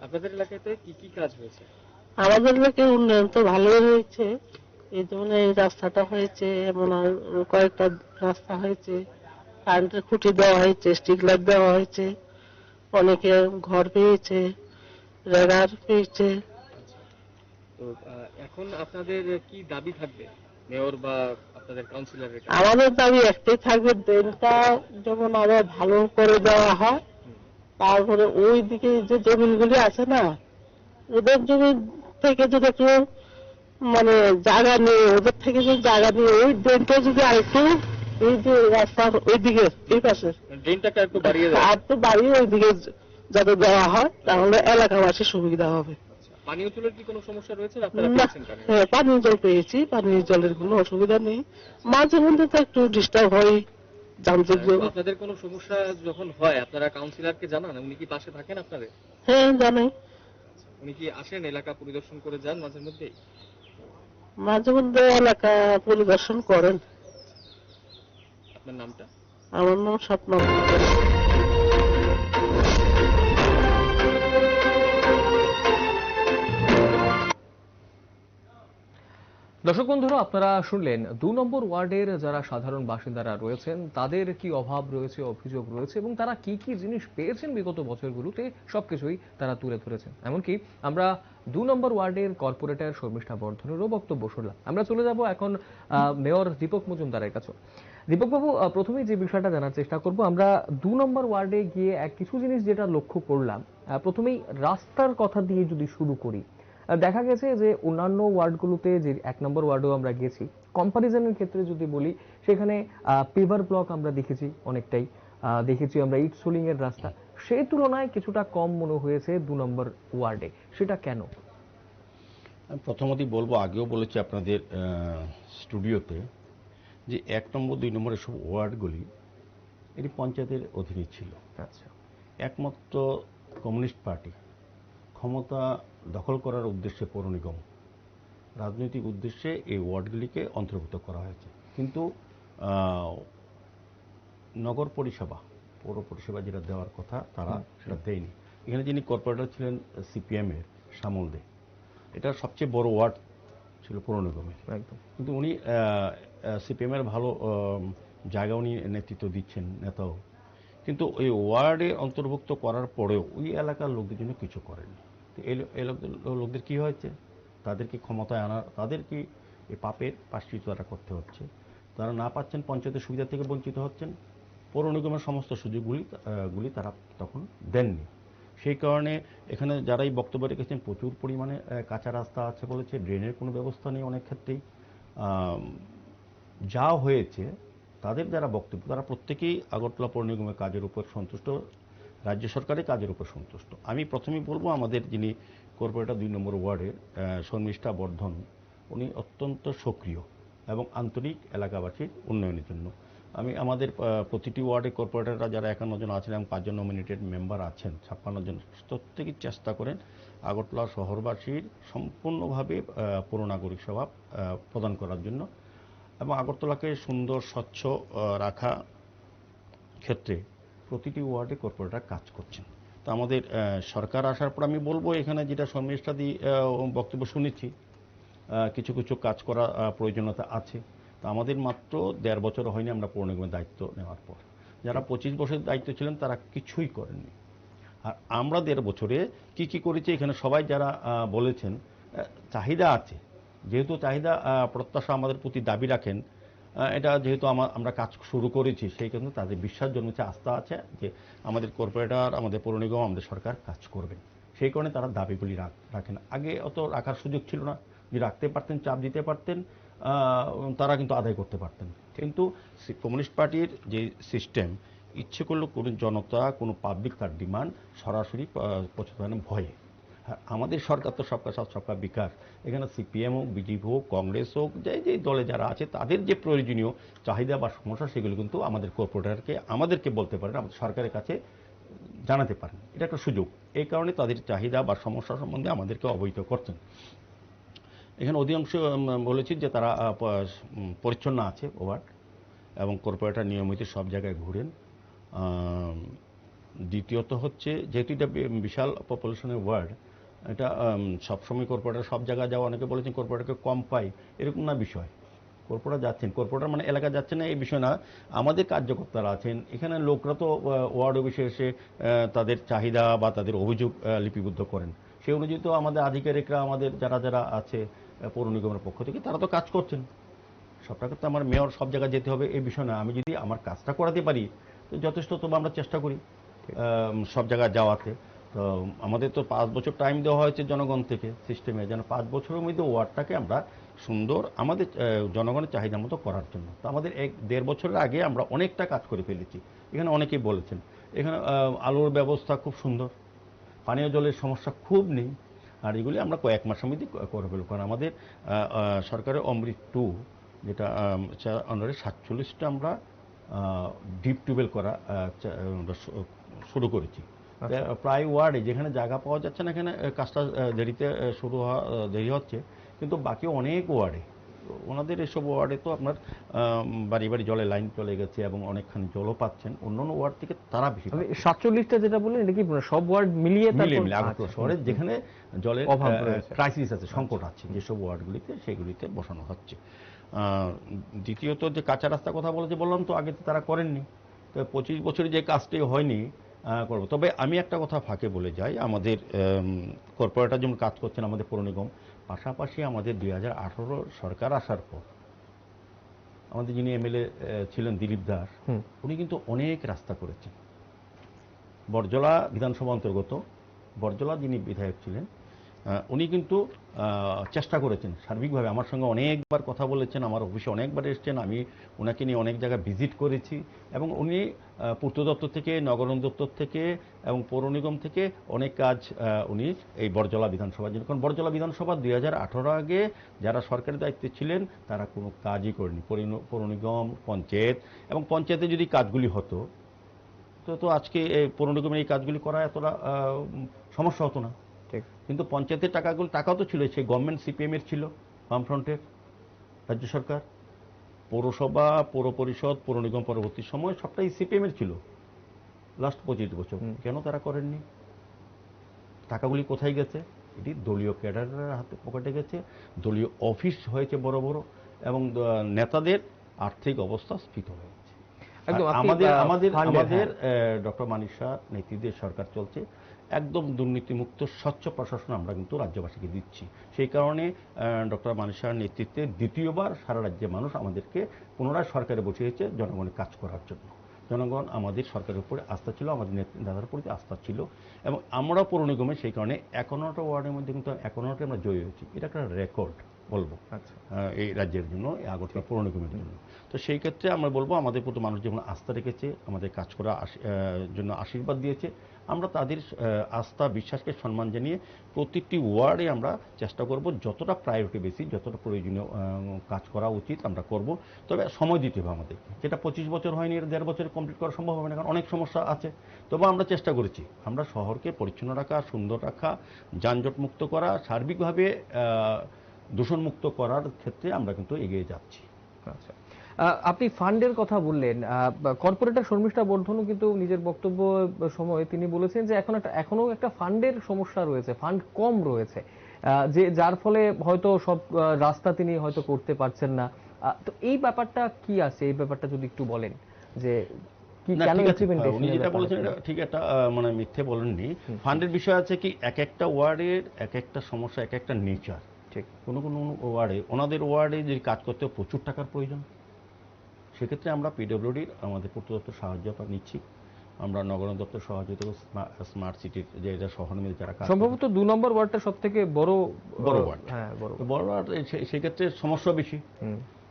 আপনাদের এলাকাতে কি কি কাজ হয়েছে? আমাদের এলাকায় উন্নয়ন তো ভালোই হয়েছে, এই যেমন এই রাস্তাটা হয়েছে, এমন আর কয়েকটা রাস্তা হয়েছে, কারেন্টের খুঁটি দেওয়া হয়েছে, স্ট্রিট লাইট দেওয়া হয়েছে, অনেকে ঘর পেয়েছে, রেগার পেয়েছে। তো এখন আপনাদের কি দাবি থাকবে মেয়র বা আপনাদের কাউন্সিলরের কাছে? আমাদের দাবি একটাই থাকবে, ড্রেনটা যেমন আরো ভালো করে দেওয়া হয়, তারপরে ওই দিকে যে জমিগুলি আছে না, ওদের জমি থেকে যদি একটু মানে জায়গা নিয়ে, ওদের থেকে যদি জায়গা নিয়ে ওই ড্রেনটা যদি আরেকটু এই যে রাস্তার ওই দিকে এই পাশে ড্রেনটাকে একটু বাড়িয়ে দেয়। আর তো বাড়িয়ে ওই দিকে যাতে দেওয়া হয় তাহলে এলাকাবাসীর সুবিধা হবে। পানীয় জলের কি কোনো সমস্যা রয়েছে? আপনারা না, পেয়েছেন পানীয় জল? হ্যাঁ, পানীয় জল পেয়েছি, পানীয় জলের কোনো অসুবিধা নেই। মাঝে মধ্যে তো একটু ডিস্টার্ব হয় যান্ত্রিক। আপনাদের কোনো সমস্যা যখন হয় আপনারা কাউন্সিলরকে জানান? উনি কি পাশে থাকেন আপনাদের? হ্যাঁ, জানি। উনি কি আসেন এলাকা পরিদর্শন করে যান মাঝে মধ্যেই? মাঝে মধ্যে এলাকা পরিদর্শন করেন। আপনার নামটা? আমার নাম স্বপ্ন। দর্শক বন্ধুরা, আপনারা শুনলেন ২ নম্বর ওয়ার্ডের যারা সাধারণ বাসিন্দারা রয়েছেন তাদের কি অভাব রয়েছে, অভিযোগ রয়েছে এবং তারা কি কি জিনিস পেয়েছেন বিগত বছরগুলোতে, সবকিছুই তারা তুলে ধরেছেন। এমনকি আমরা ২ নম্বর ওয়ার্ডের কর্পোরেটর শর্মিষ্ঠা বর্ধনেরও বক্তব্য শুনলাম। আমরা চলে যাব এখন মেয়র দীপক মজুমদারের কাছে। দীপকবাবু, প্রথমেই যে বিষয়টা জানার চেষ্টা করব, আমরা ২ নম্বর ওয়ার্ডে গিয়ে কিছু জিনিস যেটা লক্ষ্য করলাম, প্রথমেই রাস্তার কথা দিয়ে যদি শুরু করি, দেখা গেছে যে অন্যান্য ওয়ার্ডগুলোতে, যে ১ নম্বর ওয়ার্ডেও আমরা গেছি, কম্পারিজনের ক্ষেত্রে যদি বলি, সেখানে পেভার ব্লক আমরা দেখেছি অনেকটাই, দেখেছি আমরা ইট সোলিং এর রাস্তা, সেই তুলনায় কিছুটা কম মনে হয়েছে ২ নম্বর ওয়ার্ডে। সেটা কেন? আমি প্রথমতই বলবো, আগেও বলেছি আপনাদের স্টুডিওতে, যে ১ নম্বর ২ নম্বর এসব ওয়ার্ডগুলি এটি পঞ্চায়েতের অধীনে ছিল। আচ্ছা, একমাত্র কমিউনিস্ট পার্টি ক্ষমতা দখল করার উদ্দেশ্যে পৌর নিগম রাজনৈতিক উদ্দেশ্যে এই ওয়ার্ডগুলিকে অন্তর্ভুক্ত করা হয়েছে। কিন্তু নগর পরিষেবা, পৌর পরিষেবা যেটা দেওয়ার কথা তারা সেটা দেয়নি। এখানে যিনি কর্পোরেটর ছিলেন সিপিএমের শ্যামল দে, এটা সবচেয়ে বড় ওয়ার্ড ছিল পৌর নিগমের, একদম। কিন্তু উনি সিপিএমের ভালো জায়গা উনি নেতৃত্ব দিচ্ছেন, নেতাও, কিন্তু ওই ওয়ার্ডে অন্তর্ভুক্ত করার পরেও ওই এলাকার লোকদের জন্য কিছু করেননি। তো এই লোকদের কি হয়েছে, তাদেরকে ক্ষমতায় আনার, তাদের কি এই পাপের প্রায়শ্চিত্ত তারা করতে হচ্ছে। তারা না পাচ্ছেন, পঞ্চায়েতের সুবিধা থেকে বঞ্চিত হচ্ছেন, পৌর নিগমের সমস্ত সুযোগগুলি তারা তখন দেননি। সেই কারণে এখানে যারাই বক্তব্য রেখেছেন, প্রচুর পরিমাণে কাঁচা রাস্তা আছে বলেছে, ড্রেনের কোনো ব্যবস্থা নেই অনেক ক্ষেত্রেই। যা হয়েছে, তাদের যারা বক্তব্য তারা প্রত্যেকেই আগরতলা পৌর নিগমের কাজের উপর সন্তুষ্ট, রাজ্য সরকারের কাজের উপর সন্তুষ্ট। আমি প্রথমেই বলবো, আমাদের যিনি কর্পোরেটর ২ নম্বর ওয়ার্ডের শর্মিষ্ঠা বর্ধন, উনি অত্যন্ত সক্রিয় এবং আন্তরিক এলাকাবাসীর উন্নয়নের জন্য। আমি আমাদের প্রতিটি ওয়ার্ডে কর্পোরেটররা যারা ৫১ জন আছেন এবং ৫ জন নমিনেটেড মেম্বার আছেন, ৫৬ জন, প্রত্যেকেই চেষ্টা করেন আগরতলা শহরবাসীর সম্পূর্ণভাবে পৌর নাগরিক সেবা প্রদান করার জন্য এবং আগরতলাকে সুন্দর স্বচ্ছ রাখা ক্ষেত্রে প্রতিটি ওয়ার্ডে কর্পোরেটর কাজ করছেন। তো আমাদের সরকার আসার পর আমি বলবো, এখানে যেটা শর্মিষ্ঠাদি বক্তব্য শুনেছি, কিছু কিছু কাজ করা প্রয়োজনীয়তা আছে। তো আমাদের মাত্র ১.৫ বছর হয়নি আমরা পৌর নিগমের দায়িত্ব নেওয়ার পর। যারা ২৫ বছরের দায়িত্ব ছিলেন তারা কিছুই করেননি। আর আমরা ১.৫ বছরে কি কি করেছি, এখানে সবাই যারা বলেছেন, চাহিদা আছে, যেহেতু চাহিদা প্রত্যাশা আমাদের প্রতি দাবি রাখেন, এটা যেহেতু আমরা কাজ শুরু করেছি, সেই কারণে তাদের বিশ্বাস জন্মেছে, আস্থা আছে যে আমাদের কর্পোরেটর, আমাদের পৌর নিগম, আমাদের সরকার কাজ করবেন। সেই কারণে তারা দাবিগুলি রাখেন। আগে অত রাখার সুযোগ ছিল না, যে রাখতে পারতেন, চাপ দিতে পারতেন, তারা কিন্তু আদায় করতে পারতেন। কিন্তু কমিউনিস্ট পার্টির যে সিস্টেম, ইচ্ছে করলে কোনো জনতা, কোনো পাবলিক তার ডিমান্ড সরাসরি পৌঁছতে হয় না ভয়ে। আমাদের সরকার তো সবকা সাথ সবকা বিকাশ, এখানে সিপিএম হোক, বিজেপি হোক, কংগ্রেস হোক, যে দলে যারা আছে তাদের যে প্রয়োজনীয় চাহিদা বা সমস্যা, সেগুলো কিন্তু আমাদের কর্পোরেটরকে, আমাদেরকে বলতে পারেন, আমাদের সরকারের কাছে জানাতে পারেন। এটা একটা সুযোগ। এই কারণে তাদের চাহিদা বা সমস্যা সম্বন্ধে আমাদেরকে অবহিত করতেন। এখানে অধিকাংশ বলেছি যে তারা পরিচ্ছন্ন আছে ওয়ার্ড, এবং কর্পোরেটর নিয়মিত সব জায়গায় ঘুরেন। দ্বিতীয়ত হচ্ছে যেহেতু এটা বিশাল পপুলেশনের ওয়ার্ড, এটা সবসময় কর্পোরেটর সব জায়গায় যাওয়া, অনেকে বলেছেন কর্পোরেটরকে কম পাই, এরকম না বিষয়। কর্পোরেটর যাচ্ছেন, কর্পোরেটর মানে এলাকা যাচ্ছেন না এই বিষয় না, আমাদের কার্যকর্তারা আছেন এখানে, লোকরা তো ওয়ার্ড অফিসে এসে তাদের চাহিদা বা তাদের অভিযোগ লিপিবদ্ধ করেন। সেই অনুযায়ী তো আমাদের আধিকারিকরা, আমাদের যারা যারা আছে পৌর নিগমের পক্ষ থেকে, তারা তো কাজ করছেন। সবটাকে তো আমার মেয়র সব জায়গায় যেতে হবে এই বিষয় না। আমি যদি আমার কাজটা করাতে পারি তো যথেষ্ট, তবু আমরা চেষ্টা করি সব জায়গায় যাওয়াতে। তো আমাদের তো 5 বছর টাইম দেওয়া হয়েছে জনগণ থেকে সিস্টেমে, যেন 5 বছরের মধ্যে ওয়ার্ডটাকে আমরা সুন্দর আমাদের জনগণের চাহিদা মতো করার জন্য। তো আমাদের 1-1.5 বছরের আগে আমরা অনেকটা কাজ করে ফেলেছি। এখানে অনেকেই বলেছেন এখানে আলোর ব্যবস্থা খুব সুন্দর, পানীয় জলের সমস্যা খুব নেই। আর এগুলি আমরা কয়েক মাসের মধ্যে করে ফেলব, কারণ আমাদের সরকারের অমৃত 2 যেটা আন্ডারে 47টা আমরা ডিপ টিউবওয়েল করা শুরু করেছি। প্রায় ওয়ার্ডে যেখানে জায়গা পাওয়া যাচ্ছে না, এখানে কাজটা দেরি হচ্ছে, কিন্তু বাকি অনেক ওয়ার্ডে, ওনাদের এসব ওয়ার্ডে তো আপনার বাড়ি বাড়ি জলের লাইন চলে গেছে এবং অনেকখানি জলও পাচ্ছেন। অন্যান্য ওয়ার্ড থেকে তারা বেশি। 47টা যেটা বললেন এটা কি সব ওয়ার্ড মিলিয়ে আগরতলা শহরে যেখানে জলের অভাব ক্রাইসিস আছে, সংকট আছে, যেসব ওয়ার্ডগুলিতে সেগুলিতে বসানো হচ্ছে। দ্বিতীয়ত যে কাঁচা রাস্তার কথা বললাম তো আগে তো তারা করেননি, তো 25 বছরে যে কাজটি হয়নি করবো। তবে আমি একটা কথা ফাঁকে বলে যাই, আমাদের কর্পোরেটর যেমন কাজ করছেন আমাদের পৌর নিগম, পাশাপাশি আমাদের 2018 সরকার আসার পর আমাদের যিনি এমএলএ ছিলেন দিলীপ দাস, উনি কিন্তু অনেক রাস্তা করেছেন। বরজলা বিধানসভা অন্তর্গত বরজলা যিনি বিধায়ক ছিলেন, উনি কিন্তু চেষ্টা করেছেন সার্বিকভাবে, আমার সঙ্গে অনেকবার কথা বলেছেন, আমার অফিসে অনেকবার এসেছেন, আমি ওনাকে নিয়ে অনেক জায়গায় ভিজিট করেছি, এবং উনি পূর্ত দপ্তর থেকে, নগরায়ণ দপ্তর থেকে এবং পৌর নিগম থেকে অনেক কাজ উনি এই বরজলা বিধানসভার জন্য, কারণ বরজলা বিধানসভা 2018 আগে যারা সরকারি দায়িত্বে ছিলেন তারা কোনো কাজই করেনি। পৌর নিগম, পঞ্চায়েত, এবং পঞ্চায়েতে যদি কাজগুলি হতো তো আজকে পৌর নিগমের এই কাজগুলি করা এতটা সমস্যা হতো না। কিন্তু পঞ্চায়েতের টাকাও তো ছিল, সেই গভর্নমেন্ট সিপিএমের ছিল, বামফ্রন্টের রাজ্য সরকার, পৌরসভা, পৌর পরিষদ, পৌর নিগম পরবর্তী সময় সবটাই সিপিএমের ছিল লাস্ট 25 বছর। কেন তারা করেননি? টাকাগুলি কোথায় গেছে? এটি দলীয় ক্যাডারের হাতে পকেটে গেছে, দলীয় অফিস হয়েছে বড় বড়, এবং নেতাদের আর্থিক অবস্থা স্ফীত হয়েছে। আমাদের ডক্টর মানিক শাহ নেতৃত্বে সরকার চলছে, একদম দুর্নীতিমুক্ত স্বচ্ছ প্রশাসন আমরা কিন্তু রাজ্যবাসীকে দিচ্ছি। সেই কারণে ডক্টর মানিক শাহের নেতৃত্বে দ্বিতীয়বার সারা রাজ্যের মানুষ আমাদেরকে পুনরায় সরকারে বসিয়েছে জনগণের কাজ করার জন্য। জনগণ আমাদের সরকারের উপরে আস্থা ছিল, আমাদের নেতাদের প্রতি আস্থা ছিল, এবং আমরা পৌর নিগমে সেই কারণে 51টা ওয়ার্ডের মধ্যে কিন্তু 51টা আমরা জয়ী হয়েছি। এটা একটা রেকর্ড বলবো এই রাজ্যের জন্য, এই আগরতলা পৌর নিগমের জন্য। তো সেই ক্ষেত্রে আমরা বলবো আমাদের প্রতি মানুষ যেমন আস্থা রেখেছে, আমাদের কাজ করার জন্য আশীর্বাদ দিয়েছে, আমরা তাদের আস্থা বিশ্বাসকে সম্মান জানিয়ে প্রতিটি ওয়ার্ডে আমরা চেষ্টা করব যতটা প্রায়োরিটি বেশি, যতটা প্রয়োজনীয় কাজ করা উচিত আমরা করব। তবে সময় দিতে হবে আমাদেরকে, যেটা 25 বছর হয়নি, এর 1.5 বছরে কমপ্লিট করা সম্ভব হবে না, কারণ অনেক সমস্যা আছে। তবে আমরা চেষ্টা করেছি, আমরা শহরকে পরিচ্ছন্ন রাখা, সুন্দর রাখা, যানজট মুক্ত করা, সার্বিকভাবে দূষণমুক্ত করার ক্ষেত্রে আমরা কিন্তু এগিয়ে যাচ্ছি। আচ্ছা, আপনি ফান্ডের কথা বললেন, কর্পোরেটর শর্মিষ্ঠা বর্ধনও কিন্তু নিজের বক্তব্য সময় তিনি বলেছেন যে এখনো একটা ফান্ডের সমস্যা রয়েছে, ফান্ড কম রয়েছে, যে যার ফলে হয়তো সব রাস্তা তিনি হয়তো করতে পারছেন না। তো এই ব্যাপারটা কি আছে, এই ব্যাপারটা যদি একটু বলেন যে উনি যেটা বলেছেন ঠিক একটা মানে মিথ্যে বলেননি। ফান্ডের বিষয় আছে কি, এক একটা ওয়ার্ডের এক একটা সমস্যা, এক একটা নেচার। ঠিক কোনো কোনো ওয়ার্ডে, ওনাদের ওয়ার্ডে যদি কাজ করতে প্রচুর টাকার প্রয়োজন, সেক্ষেত্রে আমরা পিডব্লিউডির আমাদের পূর্ত দপ্তর সাহায্যতা নিচ্ছি, আমরা নগরায়ণ দপ্তর সহযোগিতা, স্মার্ট সিটির যে শহর মিলে যারা সম্ভবত 2 নম্বর ওয়ার্ডটা সব থেকে বড় ওয়ার্ড। হ্যাঁ, বড় ওয়ার্ড, সেক্ষেত্রে সমস্যা বেশি।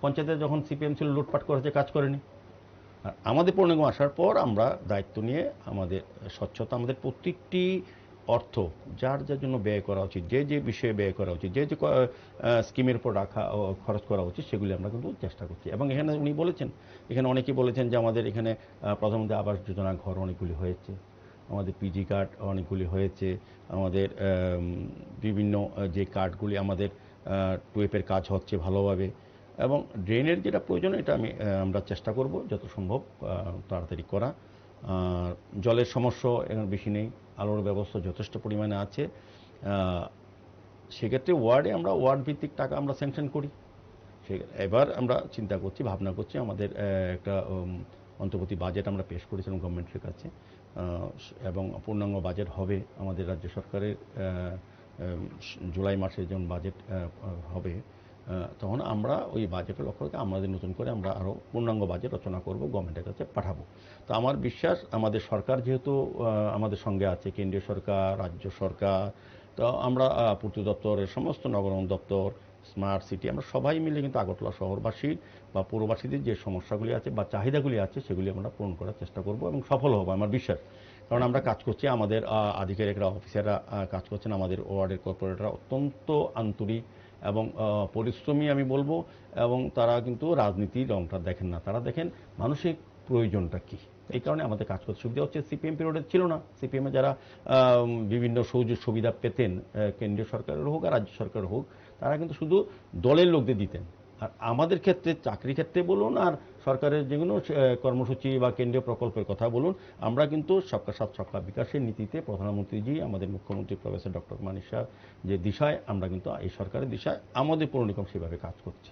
পঞ্চায়েতে যখন সিপিএম ছিল লুটপাট করেছে, কাজ করেনি। আর আমাদের পৌর নিগম আসার পর আমরা দায়িত্ব নিয়ে আমাদের স্বচ্ছতা, আমাদের প্রত্যেকটি অর্থ যার যার জন্য ব্যয় করা উচিত, যে যে বিষয়ে ব্যয় করা উচিত, যে যে স্কিমের উপর খরচ করা উচিত, সেগুলি আমরা কিন্তু চেষ্টা করছি। এবং এখানে উনি বলেছেন, এখানে অনেকেই বলেছেন যে আমাদের এখানে প্রধানমন্ত্রী আবাস যোজনা ঘর অনেকগুলি হয়েছে, আমাদের পিজি কার্ড অনেকগুলি হয়েছে, আমাদের বিভিন্ন যে কার্ডগুলি আমাদের টুয়েপের কাজ হচ্ছে ভালোভাবে, এবং ড্রেনের যেটা প্রয়োজন এটা আমরা চেষ্টা করব যত সম্ভব তাড়াতাড়ি করা। জলের সমস্যা এখন বেশি নেই, আলোর ব্যবস্থা যথেষ্ট পরিমাণে আছে। সেক্ষেত্রে ওয়ার্ডে আমরা ওয়ার্ড ভিত্তিক টাকা আমরা স্যাংশন করি। এবার আমরা চিন্তা করছি, ভাবনা করছি, আমাদের একটা অন্তর্বর্তী বাজেট আমরা পেশ করেছিলাম গভর্নমেন্টের কাছে, এবং পূর্ণাঙ্গ বাজেট হবে আমাদের রাজ্য সরকারের জুলাই মাসে যখন বাজেট হবে, তখন আমরা ওই বাজেটের লক্ষ্য রেখে আমাদের নতুন করে আমরা আরও পূর্ণাঙ্গ বাজেট রচনা করব, গভর্নমেন্টের কাছে পাঠাবো। তো আমার বিশ্বাস আমাদের সরকার যেহেতু আমাদের সঙ্গে আছে, কেন্দ্রীয় সরকার, রাজ্য সরকার, তো আমরা পূর্ত দপ্তরের সমস্ত নগরায়ণ দপ্তর, স্মার্ট সিটি, আমরা সবাই মিলে কিন্তু আগরতলা শহরবাসী বা পৌরবাসীদের যে সমস্যাগুলি আছে বা চাহিদাগুলি আছে সেগুলি আমরা পূরণ করার চেষ্টা করব এবং সফল হব আমার বিশ্বাস। কারণ আমরা কাজ করছি, আমাদের আধিকারিকরা, অফিসাররা কাজ করছেন, আমাদের ওয়ার্ডের কর্পোরেটররা অত্যন্ত আন্তরিক এবং পরিশ্রমী আমি বলবো, এবং তারা কিন্তু রাজনীতির রংটা দেখেন না, তারা দেখেন মানসিক প্রয়োজনটা কী। এই কারণে আমাদের কাজ করতে সুবিধা হচ্ছে। সিপিএম পিরিয়ডে ছিল না, সিপিএমে যারা বিভিন্ন সুযোগ সুবিধা পেতেন, কেন্দ্রীয় সরকারের হোক আর রাজ্য সরকারের হোক, তারা কিন্তু শুধু দলের লোকদের দিতেন। আর আমাদের ক্ষেত্রে, চাকরি ক্ষেত্রে বলুন আর সরকারের যেগুলো কর্মসূচি বা কেন্দ্রীয় প্রকল্পের কথা বলুন, আমরা কিন্তু সবকা সাথ সবকা বিকাশের নীতিতে প্রধানমন্ত্রীজি, আমাদের মুখ্যমন্ত্রী প্রফেসর ডক্টর মানিক শাহ যে দিশায়, আমরা কিন্তু এই সরকারের দিশায় আমাদের পৌরনিগম সেভাবে কাজ করছি।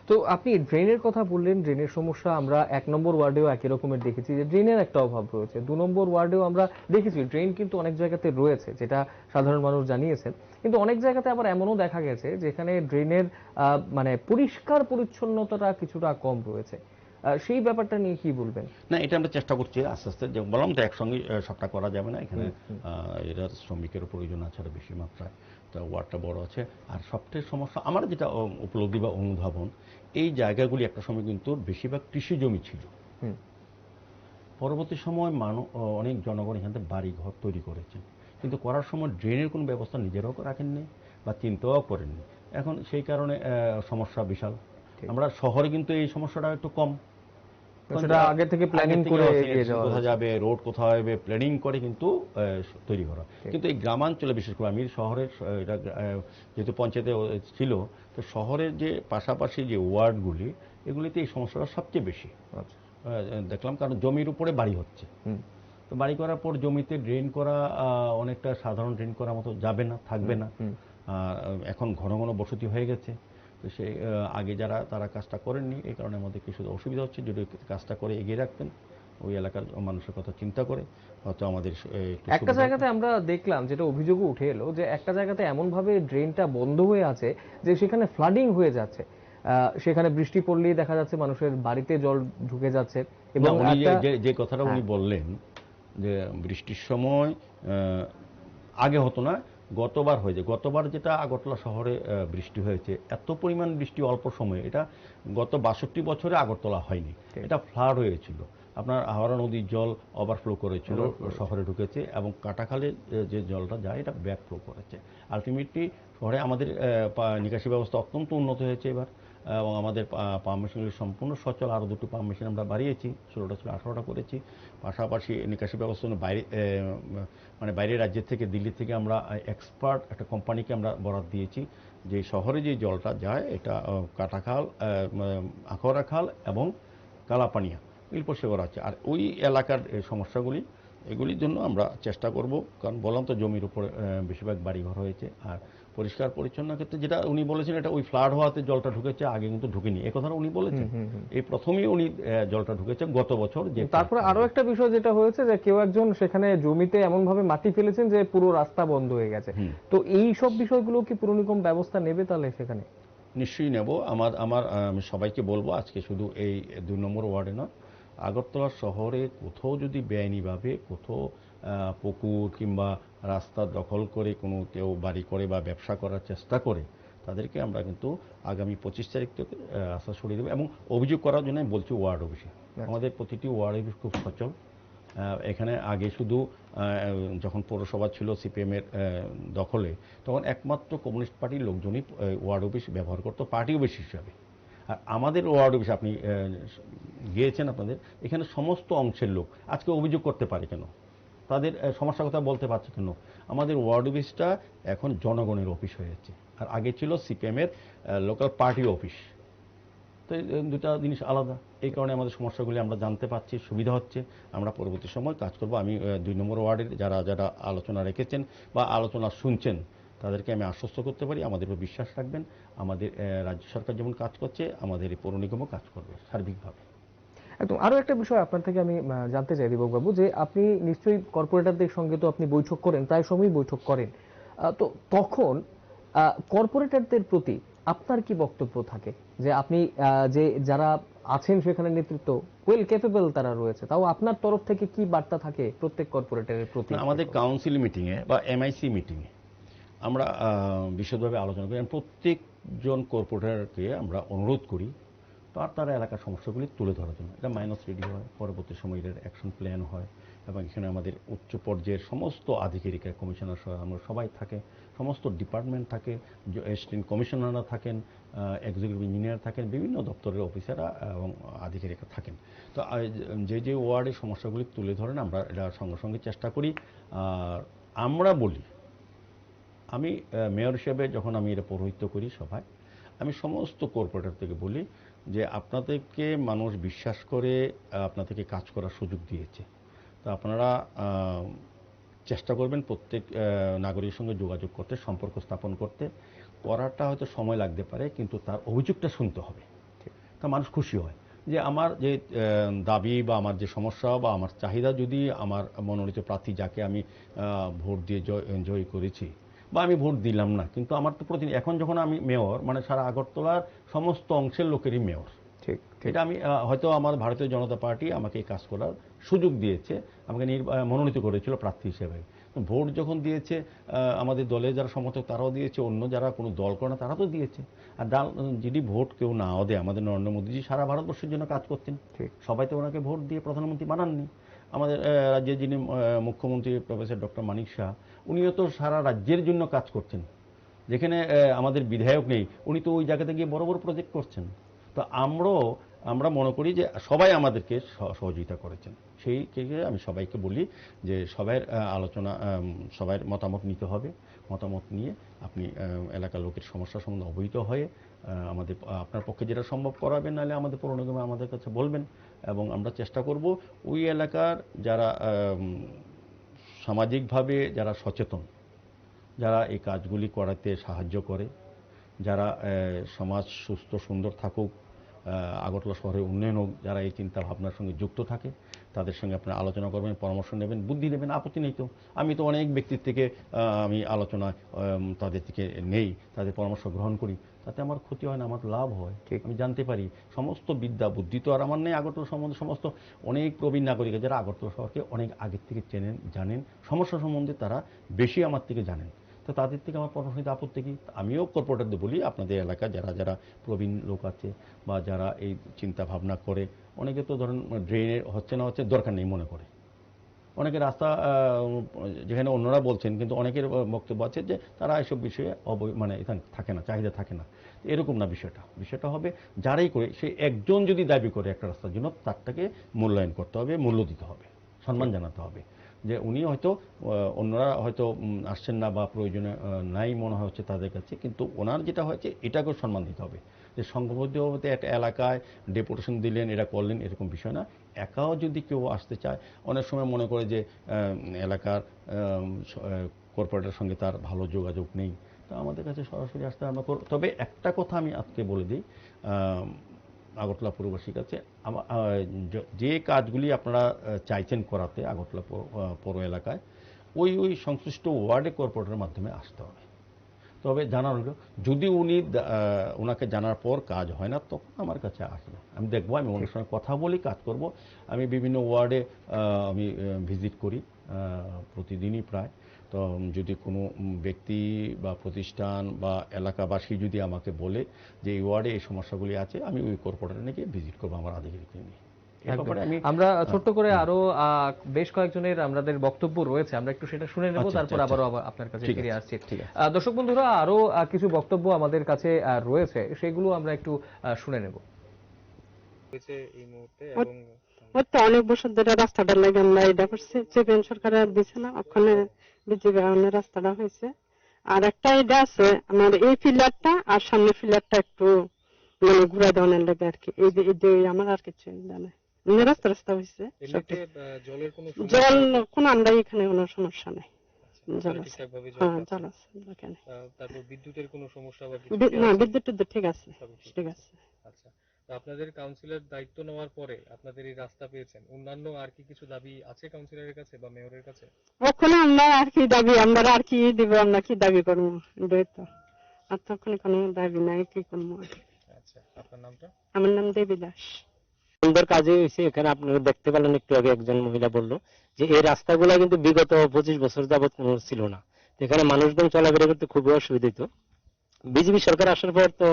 তো আপনি ড্রেনের কথা বললেন, ড্রেনের সমস্যা আমরা 1 নম্বর ওয়ার্ডেও একই রকমের দেখেছি যে ড্রেনের একটা অভাব রয়েছে। 2 নম্বর ওয়ার্ডেও আমরা দেখেছি ড্রেন কিন্তু অনেক জায়গাতে রয়েছে, যেটা সাধারণ মানুষ জানিয়েছেন। কিন্তু অনেক জায়গাতে আবার এমনও দেখা গেছে যেখানে ড্রেনের মানে পরিষ্কার পরিচ্ছন্নতাটা কিছুটা কম রয়েছে। সেই ব্যাপারটা নিয়ে কি বলবেন? না, এটা আমরা চেষ্টা করছি আস্তে আস্তে, যে বললাম তো একসঙ্গে সবটা করা যাবে না, এখানে এরা শ্রমিকেরও প্রয়োজন আছে আরও বেশি মাত্রায়, তো ওয়ার্ডটা বড় আছে। আর সবচেয়ে সমস্যা আমার যেটা উপলব্ধি বা অনুধাবন, এই জায়গাগুলি একটা সময় কিন্তু বেশিরভাগ কৃষি জমি ছিল। পরবর্তী সময় অনেক জনগণ এখান থেকে বাড়ি ঘর তৈরি করেছেন, কিন্তু করার সময় ড্রেনের কোনো ব্যবস্থা নিজেরাও রাখেননি বা চিন্তাও করেননি। এখন সেই কারণে সমস্যা বিশাল। আমরা শহরে কিন্তু এই সমস্যাটা একটু কম, সেটা আগে থেকে প্ল্যানিং করে এগিয়ে যাওয়া, কোথায় যাবে, রোড কোথায় হবে, প্ল্যানিং করে কিন্তু তৈরি করা। কিন্তু এই গ্রামাঞ্চলে বিশেষ করে, আমি শহরের এটা যেহেতু পঞ্চায়েতে ছিল, তো শহরের যে পাশাপাশি যে ওয়ার্ডগুলি, এগুলিতে এই সমস্যাটা সবচেয়ে বেশি দেখলাম। কারণ জমির উপরে বাড়ি হচ্ছে, তো বাড়ি করার পর জমিতে ড্রেন করা অনেকটা সাধারণ ড্রেন করার মতো যাবে না, থাকবে না। এখন ঘন ঘন বসতি হয়ে গেছে, তো সেই আগে যারা তারা কাজটা করেননি, এই কারণে আমাদের কিছু অসুবিধা হচ্ছে। যদি কাজটা করে এগিয়ে রাখতেন, ওই এলাকার মানুষের কথা চিন্তা করে, হয়তো আমাদের একটা জায়গাতে আমরা দেখলাম, যেটা অভিযোগও উঠে এলো, যে একটা জায়গাতে এমন ভাবে ড্রেনটা বন্ধ হয়ে আছে যে সেখানে ফ্লাডিং হয়ে যাচ্ছে। সেখানে বৃষ্টি পড়লেই দেখা যাচ্ছে মানুষের বাড়িতে জল ঢুকে যাচ্ছে। এবং যে কথাটা উনি বললেন যে বৃষ্টির সময় আগে হতো না, গতবার হয়েছে। গতবার যেটা আগরতলা শহরে বৃষ্টি হয়েছে, এত পরিমাণ বৃষ্টি অল্প সময়ে, এটা গত 62 বছরে আগরতলা হয়নি। এটা ফ্লাড হয়েছিল, আপনার আহারা নদীর জল ওভারফ্লো করেছিল, শহরে ঢুকেছে, এবং কাটাখালে যে জলটা যায় এটা ব্যাকফ্লো করেছে। আলটিমেটলি শহরে আমাদের নিকাশি ব্যবস্থা অত্যন্ত উন্নত হয়েছে এবার, এবং আমাদের পাম্প মেশিনগুলি সম্পূর্ণ সচল। আরও 2টো পাম্প মেশিন আমরা বাড়িয়েছি, 16টা ছিল 18টা করেছি। পাশাপাশি নিকাশি ব্যবস্থা বাইরে, মানে বাইরের রাজ্যের থেকে, দিল্লি থেকে আমরা এক্সপার্ট একটা কোম্পানিকে আমরা বরাদ দিয়েছি, যে শহরে যে জলটা যায় এটা কাটাখাল, আখড়া খাল এবং কালাপানিয়া এগুলি পরিষ্কার করা হচ্ছে। আর ওই এলাকার সমস্যাগুলি, এগুলির জন্য আমরা চেষ্টা করব। কারণ বললাম তো, জমির উপরে বেশিরভাগ বাড়িঘর হয়েছে। আর পরিষ্কার পরিচ্ছন্ন ক্ষেত্রে যেটা উনি বলেছেন, এটা ওই ফ্লাড হওয়াতে জলটা ঢুকেছে, আগে কিন্তু ঢুকেনি, এ কথাটা উনি বলেছেন। এই প্রথমেই উনি জলটা ঢুকেছে গত বছর। যে তারপরে আরো একটা বিষয় যেটা হয়েছে, যে কেউ একজন সেখানে জমিতে এমন ভাবে মাটি ফেলেছেন যে পুরো রাস্তা বন্ধ হয়ে গেছে। তো এই সব বিষয়গুলো কি পুরনিগম ব্যবস্থা নেবে তাহলে সেখানে? নিশ্চয়ই নেব। আমি সবাইকে বলবো, আজকে শুধু এই 2 নম্বর ওয়ার্ডে না, আগরতলা শহরে কোথাও যদি বেআইনিভাবে কোথাও পুকুর কিংবা রাস্তা দখল করে কোনো কেউ বাড়ি করে বা ব্যবসা করার চেষ্টা করে, তাদেরকে আমরা কিন্তু আগামী 25 তারিখ থেকে আস্থা সরিয়ে দেবো। এবং অভিযোগ করার জন্য আমি বলছি ওয়ার্ড অফিসে, আমাদের প্রতিটি ওয়ার্ড অফিস খুব সচল। এখানে আগে শুধু যখন পৌরসভা ছিল সিপিএমের দখলে, তখন একমাত্র কমিউনিস্ট পার্টির লোকজনই ওয়ার্ড অফিস ব্যবহার করতো পার্টি অফিস হিসাবে। আর আমাদের ওয়ার্ড অফিস আপনি গিয়েছেন, আপনাদের এখানে সমস্ত অংশের লোক আজকে অভিযোগ করতে পারে কেন, তাদের সমস্যার কথা বলতে পারছে কেন? আমাদের ওয়ার্ড অফিসটা এখন জনগণের অফিস হয়েছে, আর আগে ছিল সিপিএমের লোকাল পার্টি অফিস। তো এই দুটা জিনিস আলাদা, এই কারণে আমাদের সমস্যাগুলি আমরা জানতে পারছি, সুবিধা হচ্ছে। আমরা পরবর্তী সময় কাজ করব। আমি 2 নম্বর ওয়ার্ডের যারা যারা আলোচনা রেখেছেন বা আলোচনা শুনছেন তাদেরকে আমি আশ্বস্ত করতে পারি, আমাদের উপর বিশ্বাস রাখবেন। আমাদের রাজ্য সরকার যেমন কাজ করছে, আমাদের এই পৌর নিগমও কাজ করবে সার্বিকভাবে। একদম। আরো একটা বিষয় আপনার থেকে আমি জানতে চাই দীপক বাবু, যে আপনি নিশ্চয়ই কর্পোরেটরদের সঙ্গে তো আপনি বৈঠক করেন, প্রায় সময়ই বৈঠক করেন, তো তখন কর্পোরেটরদের প্রতি আপনার কি বক্তব্য থাকে? যে আপনি যে যারা আছেন সেখানে নেতৃত্ব ওয়েল ক্যাপেবল তারা রয়েছে, তাও আপনার তরফ থেকে কি বার্তা থাকে প্রত্যেক কর্পোরেটরের প্রতি? আমাদের কাউন্সিল মিটিংয়ে বা এমআইসি মিটিংয়ে আমরা বিশদভাবে আলোচনা করি। প্রত্যেকজন কর্পোরেটরকে আমরা অনুরোধ করি তার এলাকার সমস্যাগুলি তুলে ধরার জন্য। এটা মাইনাস রেডি হয়, পরবর্তী সময় এর অ্যাকশন প্ল্যান হয়, এবং এখানে আমাদের উচ্চ পর্যায়ের সমস্ত আধিকারিক, কমিশনার সহ আমরা সবাই থাকে, সমস্ত ডিপার্টমেন্ট থাকে, অ্যাসিস্ট্যান্ট কমিশনাররা থাকেন, এক্সিকিউটিভ ইঞ্জিনিয়ার থাকেন, বিভিন্ন দপ্তরের অফিসাররা এবং আধিকারিকরা থাকেন। তো যে যে ওয়ার্ডের সমস্যাগুলি তুলে ধরেন আমরা এটা সঙ্গে সঙ্গে চেষ্টা করি। আর আমরা বলি, আমি মেয়র হিসেবে যখন আমি এটা পৌরোহিত্য করি সভায়, আমি সমস্ত কর্পোরেটর থেকে বলি যে আপনাদেরকে মানুষ বিশ্বাস করে আপনাদেরকে কাজ করার সুযোগ দিয়েছে, তো আপনারা চেষ্টা করবেন প্রত্যেক নাগরিকের সঙ্গে যোগাযোগ করতে, সম্পর্ক স্থাপন করতে। করাটা হয়তো সময় লাগতে পারে, কিন্তু তার অভিযোগটা শুনতে হবে, তা মানুষ খুশি হয় যে আমার যে দাবি বা আমার যে সমস্যা বা আমার চাহিদা, যদি আমার মনোনীত প্রার্থী যাকে আমি ভোট দিয়ে জয় করেছি বা আমি ভোট দিলাম না, কিন্তু আমার তো প্রতিনিধি, এখন যখন আমি মেয়র, মানে সারা আগরতলার সমস্ত অংশের লোকেরই মেয়র। ঠিক, এটা আমি হয়তো আমার ভারতীয় জনতা পার্টি আমাকে এই কাজ করার সুযোগ দিয়েছে, আমাকে মনোনীত করেছিল প্রার্থী হিসেবে। ভোট যখন দিয়েছে আমাদের দলে যারা সমর্থক তারাও দিয়েছে, অন্য যারা কোনো দল করে না তারা তো দিয়েছে। আর যদি ভোট কেউ নাও দেয়, আমাদের নরেন্দ্র মোদীজি সারা ভারতবর্ষের জন্য কাজ করতেন, সবাই তো ওনাকে ভোট দিয়ে প্রধানমন্ত্রী বানাননি। আমাদের রাজ্যের যিনি মুখ্যমন্ত্রী প্রফেসর ডক্টর মানিক শাহ, উনিও তো সারা রাজ্যের জন্য কাজ করছেন। যেখানে আমাদের বিধায়ক নেই, উনি তো ওই জায়গাতে গিয়ে বড় বড় প্রজেক্ট করছেন। তো আমরা মনে করি যে সবাই আমাদেরকে সহযোগিতা করেছেন। সেই থেকে আমি সবাইকে বলি যে সবাই আলোচনা, সবার মতামত নিতে হবে। মতামত নিয়ে আপনি এলাকার লোকের সমস্যা সম্বন্ধে অবহিত হয়ে আমাদের আপনার পক্ষে যেটা সম্ভব করাবেন, নাহলে আমাদের পৌর নিগমে আমাদের কাছে বলবেন, এবং আমরা চেষ্টা করব ওই এলাকার যারা সামাজিকভাবে যারা সচেতন, যারা এই কাজগুলি করাতে সাহায্য করে, যারা সমাজ সুস্থ সুন্দর থাকুক, আগরতলা শহরের উন্নয়ন হোক, যারা এই চিন্তা ভাবনার সঙ্গে যুক্ত থাকে, তাদের সঙ্গে আপনারা আলোচনা করবেন, পরামর্শ নেবেন, বুদ্ধি নেবেন, আপত্তি নেই তো। আমি তো অনেক ব্যক্তির থেকে আমি আলোচনায় তাদের থেকে নেই, তাদের পরামর্শ গ্রহণ করি, তাতে আমার ক্ষতি হয় না, আমার লাভ হয়। আমি জানতে পারি সমস্ত বিদ্যা বুদ্ধি তো আর আমার নেই আগরতলা সম্বন্ধে। সমস্ত অনেক প্রবীণ নাগরিক যারা আগরতলা শহরকে অনেক আগের থেকে চেনেন, জানেন, সমস্যা সম্বন্ধে তারা বেশি আমার থেকে জানেন, তো তাদের থেকে আমার পরামর্শ নিতে আপত্তি কি? আমিও কর্পোরেটরদের বলি, আপনাদের এলাকা যারা যারা প্রবীণ লোক আছে বা যারা এই চিন্তা ভাবনা করে, অনেকে তো ধরেন ড্রেনের হচ্ছে না হচ্ছে দরকার নেই মনে করে, অনেকে রাস্তা যেখানে অন্যরা বলছেন, কিন্তু অনেকের বক্তব্য আছে যে তারা এসব বিষয়ে মানে এখানে থাকে না, চাহিদা থাকে না। এরকম না বিষয়টা হবে যারাই করে, সে একজন যদি দাবি করে একটা রাস্তার জন্য, তারটাকে মূল্যায়ন করতে হবে, মূল্য দিতে হবে, সম্মান জানাতে হবে। যে উনি হয়তো অন্যরা হয়তো আসছেন না বা প্রয়োজনে নাই মনে হচ্ছে তাদের কাছে, কিন্তু ওনার যেটা হয়েছে এটাকেও সম্মান দিতে হবে। যে সংঘবদ্ধভাবে একটা এলাকায় ডেপুটেশন দিলেন, এটা করলেন, এরকম বিষয় না। একাও যদি কেউ আসতে চায়, অনেক সময় মনে করে যে এলাকার কর্পোরেটের সঙ্গে তার ভালো যোগাযোগ নেই, তো আমাদের কাছে সরাসরি আসতে আমরা। তবে একটা কথা আমি আজকে বলে দিই আগরতলা পৌরবাসীর কাছে, যে কাজগুলি আপনারা চাইছেন করাতে আগরতলা পৌর এলাকায়, ওই সংশ্লিষ্ট ওয়ার্ডে কর্পোরেটরের মাধ্যমে আসতে হবে। তবে জানানো হলো, যদি ওনাকে জানার পর কাজ হয় না, তখন আমার কাছে আসবে, আমি দেখবো, আমি ওনার সঙ্গে কথা বলি, কাজ করব। আমি বিভিন্ন ওয়ার্ডে আমি ভিজিট করি প্রতিদিনই প্রায়। তো যদি কোনো ব্যক্তি বা প্রতিষ্ঠান বা এলাকাবাসী যদি আমাকে বলে যে এই ওয়ার্ডে এই সমস্যাগুলি আছে, আমি ওই কর্পোরেটরে নিয়ে ভিজিট করবো আমার আধিকারিককে নিয়ে। এই ব্যাপারে আমি আমরা ছোট্ট করে আরো বেশ কয়েকজনের আমাদের বক্তব্য রয়েছে, আমরা একটু সেটা শুনে নেব, আচ্ছা, তারপর আচ্ছা, আবারও আপনার কাছে ঠিক ফিরে আছে, আসছি। ঠিক আছে। দর্শক বন্ধুরা, আরো কিছু বক্তব্য আমাদের কাছে রয়েছে, সেগুলো আমরা একটু শুনে নেব। ওই তো অনেক বছর ধরে রাস্তাটা লাগে আমরা এটা করছি, চেপেন সরকারের দিছে না, ওখানে বিজেপি রাস্তাটা হয়েছে। আর একটা এটা আছে আমার এই ফিলারটা আর সামনে ফিলারটা একটু মানে ঘুরাই দেওয়ার লাগে আর কি, এই আমার আর কিছু জানে রাস্তা রাস্তা হয়েছে। জল কোন আমরা এখানে কোনো সমস্যা নেই, জল আছে, হ্যাঁ জল আছে এখানে। তারপর বিদ্যুতের কোনো সমস্যা বা না বিদ্যুৎ টিদ্যুৎ ঠিক আছে, ঠিক আছে। আচ্ছা, তো আপনাদের কাউন্সিলর দায়িত্ব নেওয়ার পরে আপনাদের এই রাস্তা পেয়েছেন, অন্যান্য আর কি কিছু দাবি আছে কাউন্সিলরের কাছে বা মেয়রের কাছে? ওখানে আমরা আর কি দাবি, আমরা আর কি দিব, আমরা কি দাবি করবো এটাই তো, আর তখন কোনো দাবি নাই, কি করবো। আচ্ছা, আপনার নামটা? আমার নাম দেবী দাস। সুন্দর কাজে হয়েছে। এখানে আপনারা দেখতে পেলেন একটু আগে একজন মহিলা বললো যে এই রাস্তাগুলা কিন্তু বিগত 25 বছর যাবত কোনো ছিল না, এখানে মানুষজন চলাফেরা করতে খুবই অসুবিধা হতো। বিজেপি সরকার আসার পর তো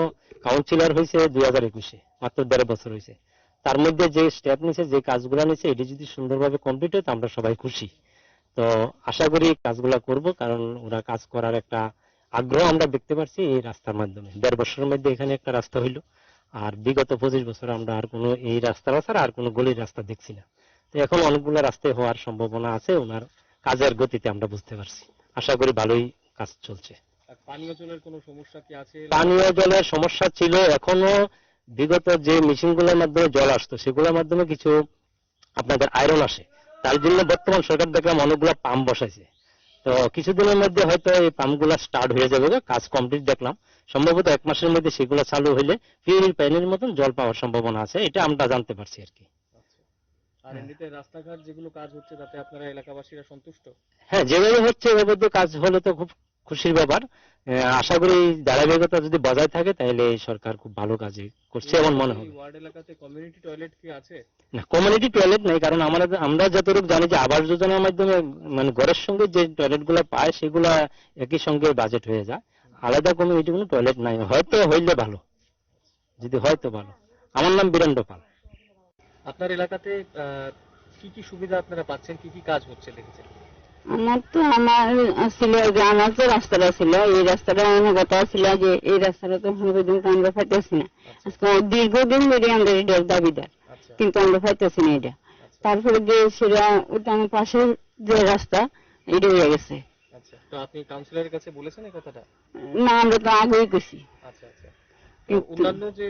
কাউন্সিলর হয়েছে 2021-এ, মাত্র 1.5 বছর হয়েছে। তার মধ্যে যে স্টেপ নিছে, যে কাজগুলা নিছে, এটি যদি সুন্দরভাবে কমপ্লিট হয় তো আমরা সবাই খুশি। তো আশা করি কাজগুলা করব, কারণ ওরা কাজ করার একটা আগ্রহ আমরা দেখতে পাচ্ছি এই রাস্তার মাধ্যমে। 1.5 বছরের মধ্যে এখানে একটা রাস্তা হইলো, আর বিগত 25 বছর আমরা আর কোনো এই রাস্তা ছাড়া আর কোনো গলির রাস্তা দেখছি না। তো এখন অনেকগুলো রাস্তায় হওয়ার সম্ভাবনা আছে, ওনার কাজের গতিতে আমরা বুঝতে পারছি। আশা করি ভালোই কাজ চলছে। পানীয় জলের কোনো সমস্যা কি আছে? পানীয় জলের সমস্যা ছিল, এখনো বিগত যে মেশিনগুলোর মাধ্যমে জল আসতো সেগুলোর মাধ্যমে কিছু আপনাদের আয়রন আসে, তার জন্য বর্তমান সরকার দেখলাম অনেকগুলো পাম্প বসাইছে। তো কিছুদিনের মধ্যে হয়তো এই পাম্পগুলো স্টার্ট হয়ে যাবে, কাজ কমপ্লিট দেখলাম। সম্ভবত 1 মাসের মধ্যে সেগুলো চালু হলে পিওর পানির মতন জল পাওয়ার সম্ভাবনা আছে, এটা আমরা জানতে পারছি আর কি। আর এমনিতে রাস্তাঘাট যেগুলো কাজ হচ্ছে তাতে আপনারা এলাকাবাসীরা সন্তুষ্ট? হ্যাঁ, যেভাবে হচ্ছে এভাবে তো কাজ হলে তো খুব খুশির ব্যাপার। আশা করি ধারাবাহিকতা যদি বজায় থাকে তাহলে এই সরকার খুব ভালো কাজ করছে এমন মনে হয়। ওয়ার্ড এলাকাতে কমিউনিটি টয়লেট কি আছে? না, কমিউনিটি টয়লেট নেই, কারণ আমরা যতটুকু জানি যে আবাস যোজনার মাধ্যমে মানে ঘরের সঙ্গে যে টয়লেট গুলা পায় সেগুলা একই সঙ্গে বাজেট হয়ে যায়, আলাদা কমিউনিটি কোনো টয়লেট নাই। হয়তো হইলে ভালো, যদি হয়তো ভালো। আমার নাম বীরেন্দ্র পাল। আপনার এলাকাতে কি কি সুবিধা আপনারা পাচ্ছেন, কি কি কাজ হচ্ছে দেখেছেন? আমার ছিল যে আমার যে রাস্তাটা ছিল, এই রাস্তাটা আমার কথা ছিল যে এই রাস্তাটা তো আমরা পাইতেছি না। আজকে দীর্ঘদিন ধরে আমরা এটার দাবিদার, কিন্তু আমরা পাইতেছি না এটা। তারপরে যে সেটা ওটা আমার পাশের যে রাস্তা এটা হয়ে গেছে। আচ্ছা, তো আপনি কাউন্সিলরের কাছে বলেছেন এই কথাটা? না, আমরা তো আগেই করছি। আচ্ছা আচ্ছা, অন্যান্য যে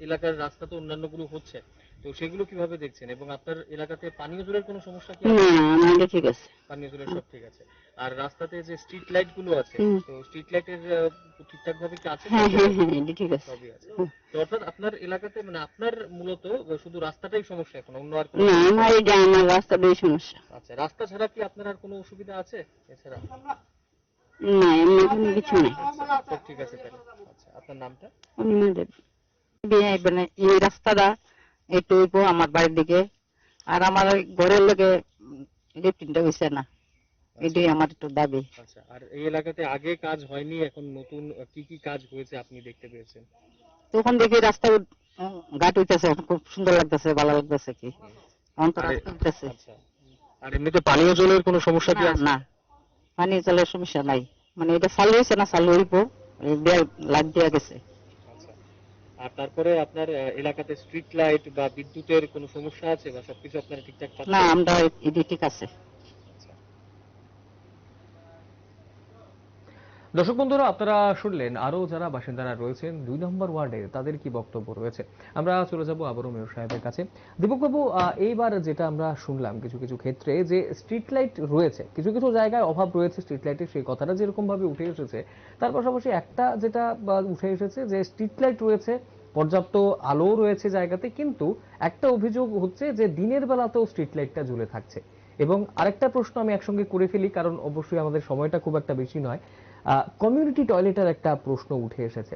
এলাকার রাস্তা তো অন্যান্য গুলো হচ্ছে, তো সেগুলো কিভাবে দেখছেন? এবং আপনার এলাকাতে পানীয় জলের কোনো সমস্যা কি আছে? না, আমাদের ঠিক আছে, পানীয় জলের সব ঠিক আছে। আর রাস্তাতে যে স্ট্রিট লাইট গুলো আছে, তো স্ট্রিট লাইটের ঠিকঠাক ভাবে কি আছে? হ্যাঁ হ্যাঁ হ্যাঁ, এটা ঠিক আছে, সবই আছে। তো অর্থাৎ আপনার এলাকাতে মানে আপনার মূলত শুধু রাস্তাটাই সমস্যা এখন, অন্য আর না আমার এটা আমার রাস্তাটাই সমস্যা। আচ্ছা, রাস্তা ছাড়া কি আপনার আর কোনো অসুবিধা আছে এছাড়া? না, এমনি কোনো কিছু নেই, সব ঠিক আছে তাহলে। আচ্ছা, আপনার নামটা? অনিমা দেবী। এই রাস্তাটা একটু আমার বাড়ির দিকে, আর আমার ঘরের লোকে লেফটিনটা হয়েছে না, এটাই আমার একটু দাবি। আচ্ছা, আর এই এলাকাতে আগে কাজ হয়নি, এখন নতুন কি কি কাজ হয়েছে আপনি দেখতে পেয়েছেন? তখন দেখি রাস্তা ঘাট হইতেছে, খুব সুন্দর লাগতেছে, ভালো লাগতেছে কি অন্তর হইতেছে। আচ্ছা, আর এমনিতে পানীয় জলের কোনো সমস্যা কি আছে? না, পানি জলের সমস্যা নাই, মানে এটা চালু হয়েছে না, চালু হইব, লাইট দেওয়া গেছে। আচ্ছা, আর তারপরে আপনার এলাকাতে স্ট্রিট লাইট বা বিদ্যুতের কোনো সমস্যা আছে বা সবকিছু আপনারা ঠিকঠাক পাচ্ছেন? না, আমরা এটা ঠিক আছে। দর্শক বন্ধুরা, আপনারা শুনলেন আরো যারা বাসিন্দারা রয়েছেন 2 নম্বর ওয়ার্ডে, তাদের কি বক্তব্য রয়েছে। আমরা চলে যাব আবারও মেয়র সাহেবের কাছে। দীপকবাবু, এইবার যেটা আমরা শুনলাম কিছু কিছু ক্ষেত্রে যে স্ট্রিট লাইট রয়েছে, কিছু কিছু জায়গায় অভাব রয়েছে স্ট্রিট লাইটের, সেই কথাটা যেরকম ভাবে উঠে এসেছে, তার পাশাপাশি একটা যেটা উঠে এসেছে যে স্ট্রিট লাইট রয়েছে, পর্যাপ্ত আলো রয়েছে জায়গাতে, কিন্তু একটা অভিযোগ হচ্ছে যে দিনের বেলাতেও স্ট্রিট লাইটটা জ্বলে থাকছে। এবং আরেকটা প্রশ্ন আমি একসঙ্গে করে ফেলি, কারণ অবশ্যই আমাদের সময়টা খুব একটা বেশি নয়। কমিউনিটি টয়লেটের একটা প্রশ্ন উঠে এসেছে।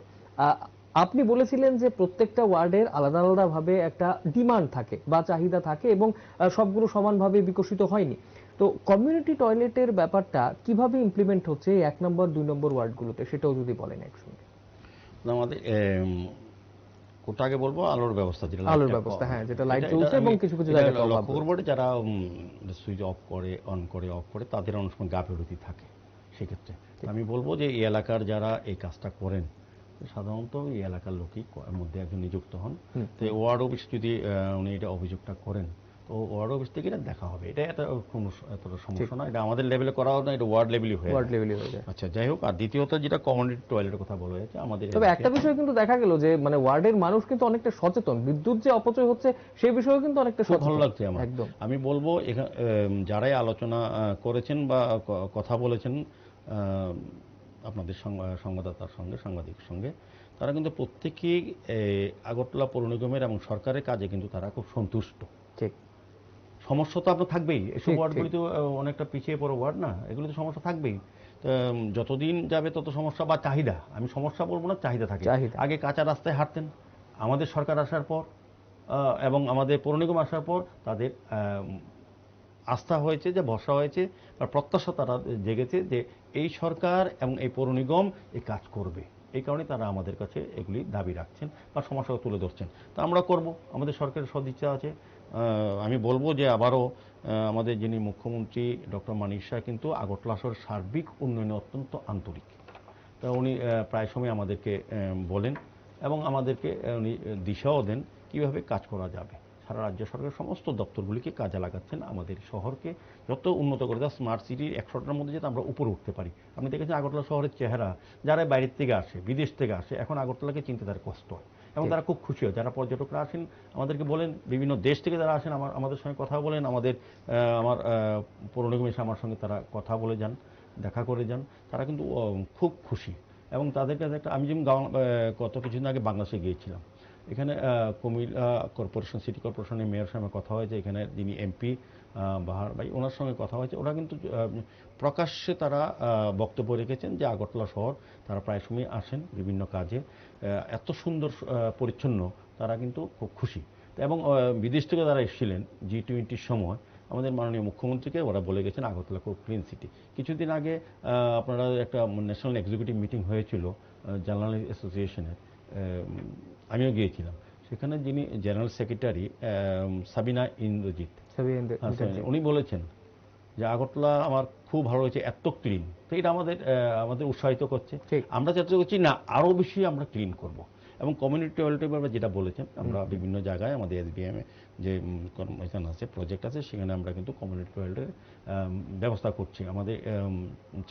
আপনি বলেছিলেন যে প্রত্যেকটা ওয়ার্ডের আলাদা আলাদা ভাবে একটা ডিমান্ড থাকে বা চাহিদা থাকে এবং সবগুলো সমানভাবে বিকশিত হয়নি। তো কমিউনিটি টয়লেটের ব্যাপারটা কিভাবে ইমপ্লিমেন্ট হচ্ছে 1 নম্বর 2 নম্বর ওয়ার্ডগুলোতে, সেটাও যদি বলেন একসঙ্গে। আমাদের ওটা আগে বলবো আলোর ব্যবস্থা, যেটা আলোর লাইটটা ব্যবস্থা, কম। হ্যাঁ, যেটা লাইট এটা জ্বলছে আমি এবং কিছু কিছু এটা জায়গায় অভাব লক্ষ্য করবো রয়েছে। যে যারা সুইচ অফ করে অন করে অফ করে তাদের অনেক সময় গাফিলতি থাকে সেক্ষেত্রে। তো আমি বলবো যে এই এলাকার যারা এই কাজটা করেন সাধারণত এই এলাকার লোকই মধ্যে একজন নিযুক্ত হন। তো এই ওয়ার্ড অফিস যদি উনি এটা অভিযোগটা করেন তো ওয়ার্ড অফিস থেকে এটা দেখা হবে, এটা এতটা সমস্যা না, এটা আমাদের লেভেলে করা হবে না, এটা ওয়ার্ড লেভেলই হয়ে ওয়ার্ড যায়। লেভেলে হয়ে যায়। আচ্ছা, যাই হোক। আর দ্বিতীয়ত যেটা কমিউনিটি টয়লেটের কথা বলা হয়েছে আমাদের তবে একটা বিষয় কিন্তু দেখা গেল যে মানে ওয়ার্ডের মানুষ কিন্তু অনেকটা সচেতন, বিদ্যুৎ যে অপচয় হচ্ছে সেই বিষয়েও কিন্তু অনেকটা খুব সচেতন। ভালো লাগছে আমার। একদম। আমি বলবো যারাই আলোচনা করেছেন বা কথা বলেছেন আপনাদের সংবাদদাতার সঙ্গে, সাংবাদিকের সঙ্গে, তারা কিন্তু প্রত্যেকেই আগরতলা পৌর নিগমের এবং সরকারের কাজে কিন্তু তারা খুব সন্তুষ্ট। ঠিক। সমস্যা তো আপনার থাকবেই, এসব ঠিক, ওয়ার্ডগুলি তো অনেকটা পিছিয়ে পড়া ওয়ার্ড না, এগুলো তো সমস্যা থাকবেই। যতদিন যাবে তত সমস্যা বা চাহিদা, আমি সমস্যা বলবো না, চাহিদা থাকে। চাহিদা। আগে কাঁচা রাস্তায় হাঁটতেন, আমাদের সরকার আসার পর এবং আমাদের পৌর নিগম আসার পর তাদের আস্থা হয়েছে, যে ভরসা হয়েছে বা প্রত্যাশা তারা জেগেছে যে এই সরকার এবং এই পৌর নিগম এই কাজ করবে। এই কারণে তারা আমাদের কাছে এগুলি দাবি রাখছেন বা সমস্যা তুলে ধরছেন। তা আমরা করব, আমাদের সরকারের সদিচ্ছা আছে। আমি বলবো যে আবারও আমাদের যিনি মুখ্যমন্ত্রী ডক্টর মানিক শাহ কিন্তু আগরতলা শহরের সার্বিক উন্নয়নে অত্যন্ত আন্তরিক। তা উনি প্রায় সময় আমাদেরকে বলেন এবং আমাদেরকে উনি দিশাও দেন কীভাবে কাজ করা যাবে। সারা রাজ্য সরকারের সমস্ত দপ্তরগুলিকে কাজে লাগাচ্ছেন আমাদের শহরকে যত উন্নত করে দেওয়া, স্মার্ট সিটির 100টার মধ্যে যাতে আমরা উপরে উঠতে পারি। আপনি দেখেছেন আগরতলা শহরের চেহারা, যারা বাইরের থেকে আসে, বিদেশ থেকে আসে, এখন আগরতলাকে চিনতে তার কষ্ট হয় এবং তারা খুব খুশি হয়। যারা পর্যটকরা আসেন আমাদেরকে বলেন, বিভিন্ন দেশ থেকে যারা আসেন আমাদের সঙ্গে কথা বলেন, আমার পৌর নিগম এসে আমার সঙ্গে তারা কথা বলে যান, দেখা করে যান, তারা কিন্তু খুব খুশি। এবং তাদের কাছে আমি যেমন গত কিছুদিন আগে বাংলাদেশে গিয়েছিলাম, এখানে কুমিল্লা কর্পোরেশন, সিটি কর্পোরেশনের মেয়র সঙ্গে কথা হয়েছে, এখানে যিনি এমপি বাহার ভাই, ওনার সঙ্গে কথা হয়েছে। ওরা কিন্তু প্রকাশ্যে তারা বক্তব্য রেখেছেন যে আগরতলা শহর তারা প্রায় সময় আসেন বিভিন্ন কাজে, এত সুন্দর পরিচ্ছন্ন, তারা কিন্তু খুব খুশি। এবং বিদেশ থেকে যারা এসেছিলেন G20 সময় আমাদের মাননীয় মুখ্যমন্ত্রীকে ওরা বলে গেছেন আগরতলা খুব ক্লিন সিটি। কিছুদিন আগে আপনারা একটা ন্যাশনাল এক্সিকিউটিভ মিটিং হয়েছিল জার্নালিস্ট অ্যাসোসিয়েশনের, আমিও গিয়েছিলাম সেখানে। যিনি জেনারেল সেক্রেটারি সাবিনা ইন্দ্রজিৎ, উনি বলেছেন যে আগরতলা আমার খুব ভালো হয়েছে, এত ক্লিন। তো এটা আমাদের উৎসাহিত করছে। আমরা চেষ্টা করছি না আরও বেশি আমরা ক্লিন করব। এবং কমিউনিটি টয়লেটের ব্যাপারে যেটা বলেছেন, আমরা বিভিন্ন জায়গায় আমাদের SBM এ যে কর্মস্থান আছে, প্রজেক্ট আছে, সেখানে আমরা কিন্তু কমিউনিটি টয়লেটের ব্যবস্থা করছি। আমাদের